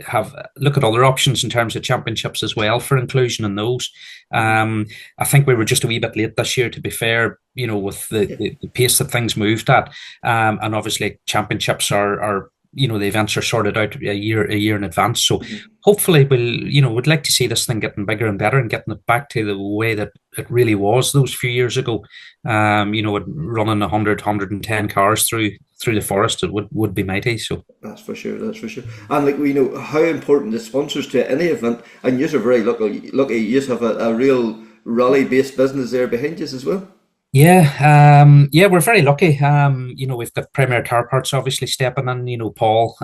[SPEAKER 11] look at other options in terms of championships as well for inclusion in those. I think we were just a wee bit late this year, to be fair, with the pace that things moved at. And obviously championships are the events are sorted out a year in advance. So hopefully we'd like to see this thing getting bigger and better and getting it back to the way that it really was those few years ago. Running 110 cars through the forest, it would be mighty. So
[SPEAKER 2] that's for sure. And like, we know how important the sponsors to any event, and you are very lucky. You have a real rally-based business there behind you as well.
[SPEAKER 11] Yeah, we're very lucky. We've got Premier Car Parts obviously stepping in. Paul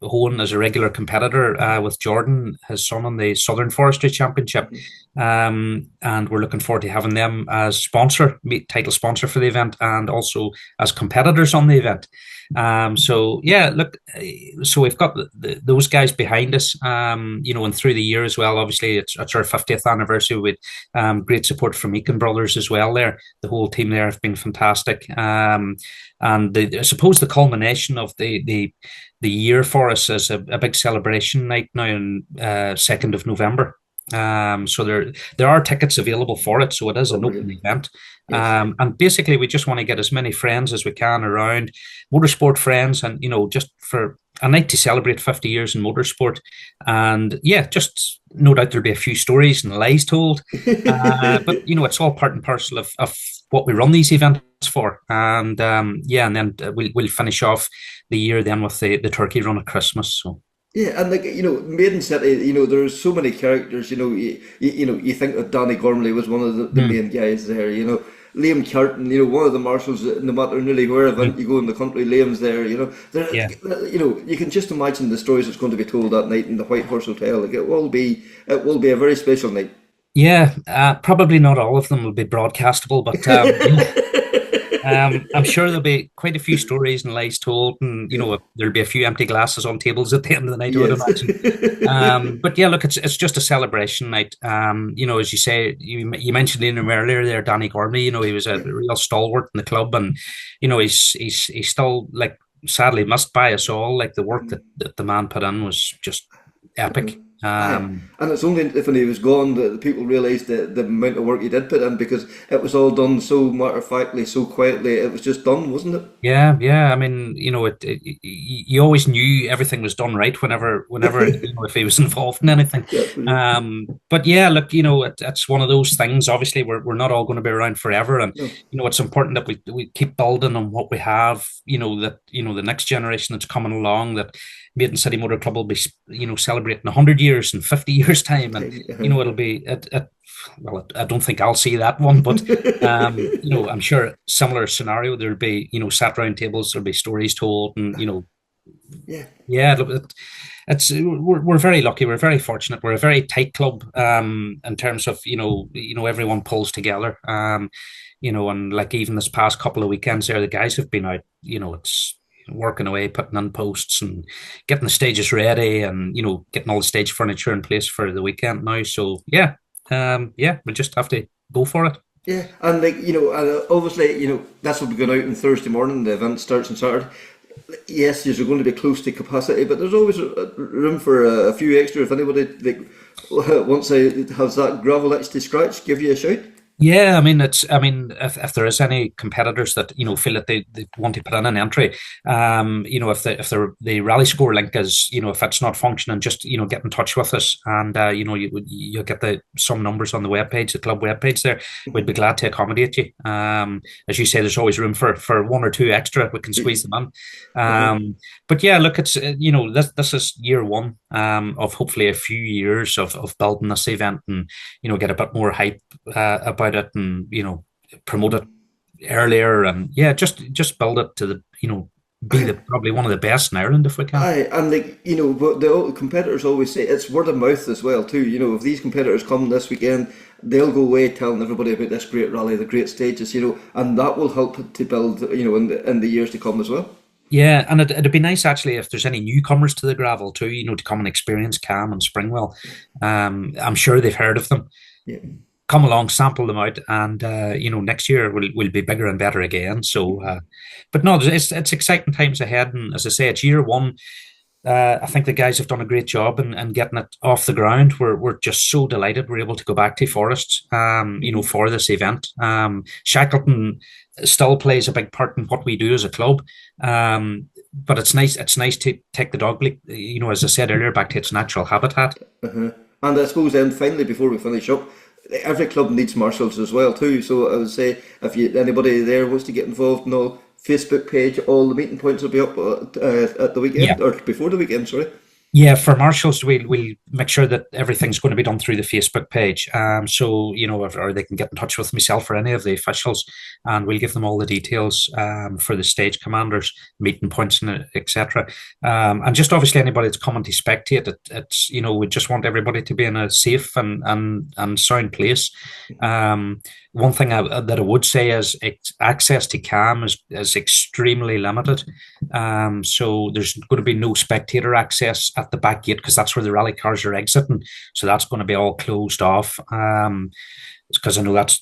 [SPEAKER 11] Owen is a regular competitor with Jordan, his son, on the Southern Forestry Championship, and we're looking forward to having them as title sponsor for the event, and also as competitors on the event. So we've got those guys behind us, and through the year as well. Obviously, it's our 50th anniversary with great support from Eakin Brothers as well. The whole team there have been fantastic. And I suppose the culmination of the year for us is a big celebration night now on 2nd of November. So there are tickets available for it, so it is an open event.
[SPEAKER 2] Yes.
[SPEAKER 11] And basically we just want to get as many friends as we can around, motorsport friends, and just for a night to celebrate 50 years in motorsport. And just no doubt there'll be a few stories and lies told, but it's all part and parcel of what we run these events for. And and then we'll finish off the year then with the turkey run at Christmas. So
[SPEAKER 2] yeah, and Maiden City, there's so many characters. You think that Danny Gormley was one of the main guys there. Liam Carton, one of the marshals. No matter nearly where event you go in the country, Liam's there. You can just imagine the stories that's going to be told that night in the White Horse Hotel. It will be a very special night.
[SPEAKER 11] Yeah, probably not all of them will be broadcastable, but I'm sure there'll be quite a few stories and lies told, and there'll be a few empty glasses on tables at the end of the night. Yes. I would imagine. But look, it's just a celebration night. As you say, you mentioned him earlier there, Danny Gormley. He was a real stalwart in the club, and he's still, like, sadly missed by us all. Like, the work that the man put in was just epic.
[SPEAKER 2] And it's only if when he was gone that the people realised the amount of work he did put in, because it was all done so matter-of-factly, so quietly. It was just done, wasn't it?
[SPEAKER 11] Yeah. I mean, you always knew everything was done right whenever if he was involved in anything. But look, it's one of those things. Obviously, we're not all going to be around forever, and it's important that we keep building on what we have. That the next generation that's coming along, that Maiden City Motor Club will be, celebrating 100 years in 50 years' time, and it'll be well, I don't think I'll see that one, but I'm sure similar scenario. There'll be sat round tables, there'll be stories told, and it's we're very lucky, we're very fortunate, we're a very tight club in terms of everyone pulls together, and like even this past couple of weekends there, the guys have been out, it's working away, putting in posts and getting the stages ready, and getting all the stage furniture in place for the weekend now. So we just have to go for it.
[SPEAKER 2] Yeah, and obviously, that's what we're going out on Thursday morning. The event starts on Saturday. Yes, you're going to be close to capacity, but there's always room for a few extra. If anybody once has that gravel itch to scratch, give you a shout.
[SPEAKER 11] Yeah, I mean, if there is any competitors that feel that they want to put in an entry, if the rally score link is if it's not functioning, just get in touch with us, and you'll get some numbers on the webpage, the club webpage there. We'd be glad to accommodate you. As you say, there's always room for one or two extra. We can squeeze them in. But look, it's this is year one of hopefully a few years of building this event, and get a bit more hype about it, and promote it earlier, and just build it to be probably one of the best in Ireland if we can.
[SPEAKER 2] And but the competitors always say it's word of mouth as well too. If these competitors come this weekend, they'll go away telling everybody about this great rally, the great stages, and that will help to build in the years to come as well.
[SPEAKER 11] Yeah, and it'd be nice actually if there's any newcomers to the gravel too, to come and experience Cam and Springwell. I'm sure they've heard of them.
[SPEAKER 2] Yeah.
[SPEAKER 11] Come along, sample them out, and next year will be bigger and better again. So, but no, it's exciting times ahead, and as I say, it's year one. I think the guys have done a great job in getting it off the ground. We're just so delighted we're able to go back to Forest, for this event. Shackleton still plays a big part in what we do as a club, but it's nice to take the Dogleap, as I said earlier, back to its natural habitat.
[SPEAKER 2] And I suppose then finally, before we finish up, every club needs marshals as well too. So I would say if anybody there wants to get involved in all Facebook page, all the meeting points will be up at the weekend, or before the weekend, sorry.
[SPEAKER 11] Yeah, for marshals, we'll make sure that everything's going to be done through the Facebook page. So or they can get in touch with myself or any of the officials, and we'll give them all the details for the stage commanders, meeting points, and etc. And just obviously anybody that's coming to spectate, it's we just want everybody to be in a safe and sound place. One thing that I would say is access to cam is extremely limited. So there's going to be no spectator access at the back gate because that's where the rally cars are exiting. So that's going to be all closed off. Because I know that's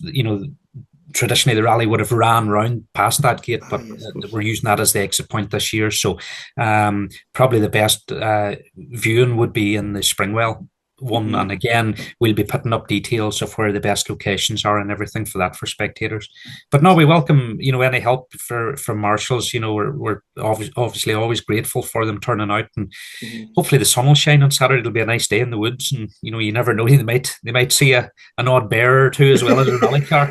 [SPEAKER 11] traditionally the rally would have ran round past that gate, but we're using that as the exit point this year. So probably the best viewing would be in the Springwell one, and again we'll be putting up details of where the best locations are and everything for that for spectators. But no, we welcome any help from marshals. We're obviously always grateful for them turning out, and hopefully the sun will shine on Saturday. It'll be a nice day in the woods, and you never know, they might see an odd bear or two as well as a rally car.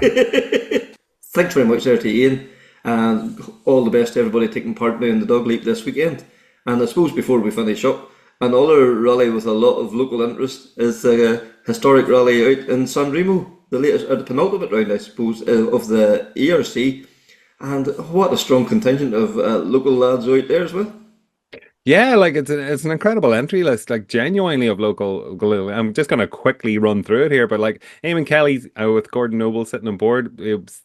[SPEAKER 2] Thanks very much there to Ian, and all the best to everybody taking part now in the Dogleap this weekend. And I suppose before we finish up, another rally with a lot of local interest is the historic rally out in San Remo, the latest, the penultimate round, I suppose, of the ERC. And what a strong contingent of local lads out there as well.
[SPEAKER 3] Yeah, like it's an incredible entry list, like genuinely of local glue. I'm just going to quickly run through it here, but like Eamon Kelly with Gordon Noble sitting on board,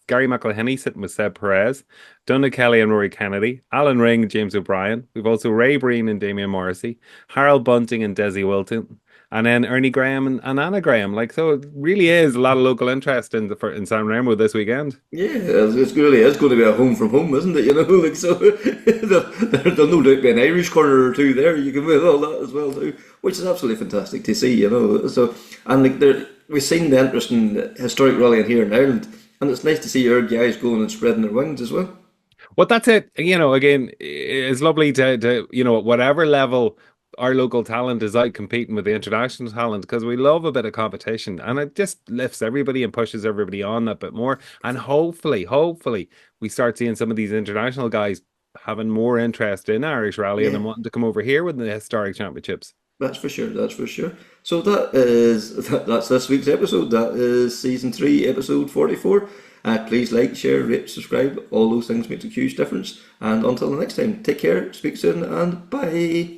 [SPEAKER 3] Gary McElhenny sitting with Seb Perez, Dunda Kelly and Rory Kennedy, Alan Ring, James O'Brien. We've also Ray Breen and Damien Morrissey, Harold Bunting and Desi Wilton, and then Ernie Graham and Anna Graham. Like, so it really is a lot of local interest in San Remo this weekend.
[SPEAKER 2] Yeah, it's really is going to be a home from home, isn't it? Like, so there'll no doubt be an Irish corner or two there. You can win all that as well too, which is absolutely fantastic to see. So, and like we've seen the interest in historic rallying here in Ireland, and it's nice to see our guys going and spreading their wings as well.
[SPEAKER 3] Well, that's it. Again, it's lovely to whatever level our local talent is out competing with the international talent, because we love a bit of competition, and it just lifts everybody and pushes everybody on that bit more. And hopefully we start seeing some of these international guys having more interest in Irish rally and wanting to come over here with the historic championships.
[SPEAKER 2] That's for sure. So that's this week's episode. That is season 3, episode 44. Please like, share, rate, subscribe. All those things make a huge difference. And until the next time, take care, speak soon, and bye.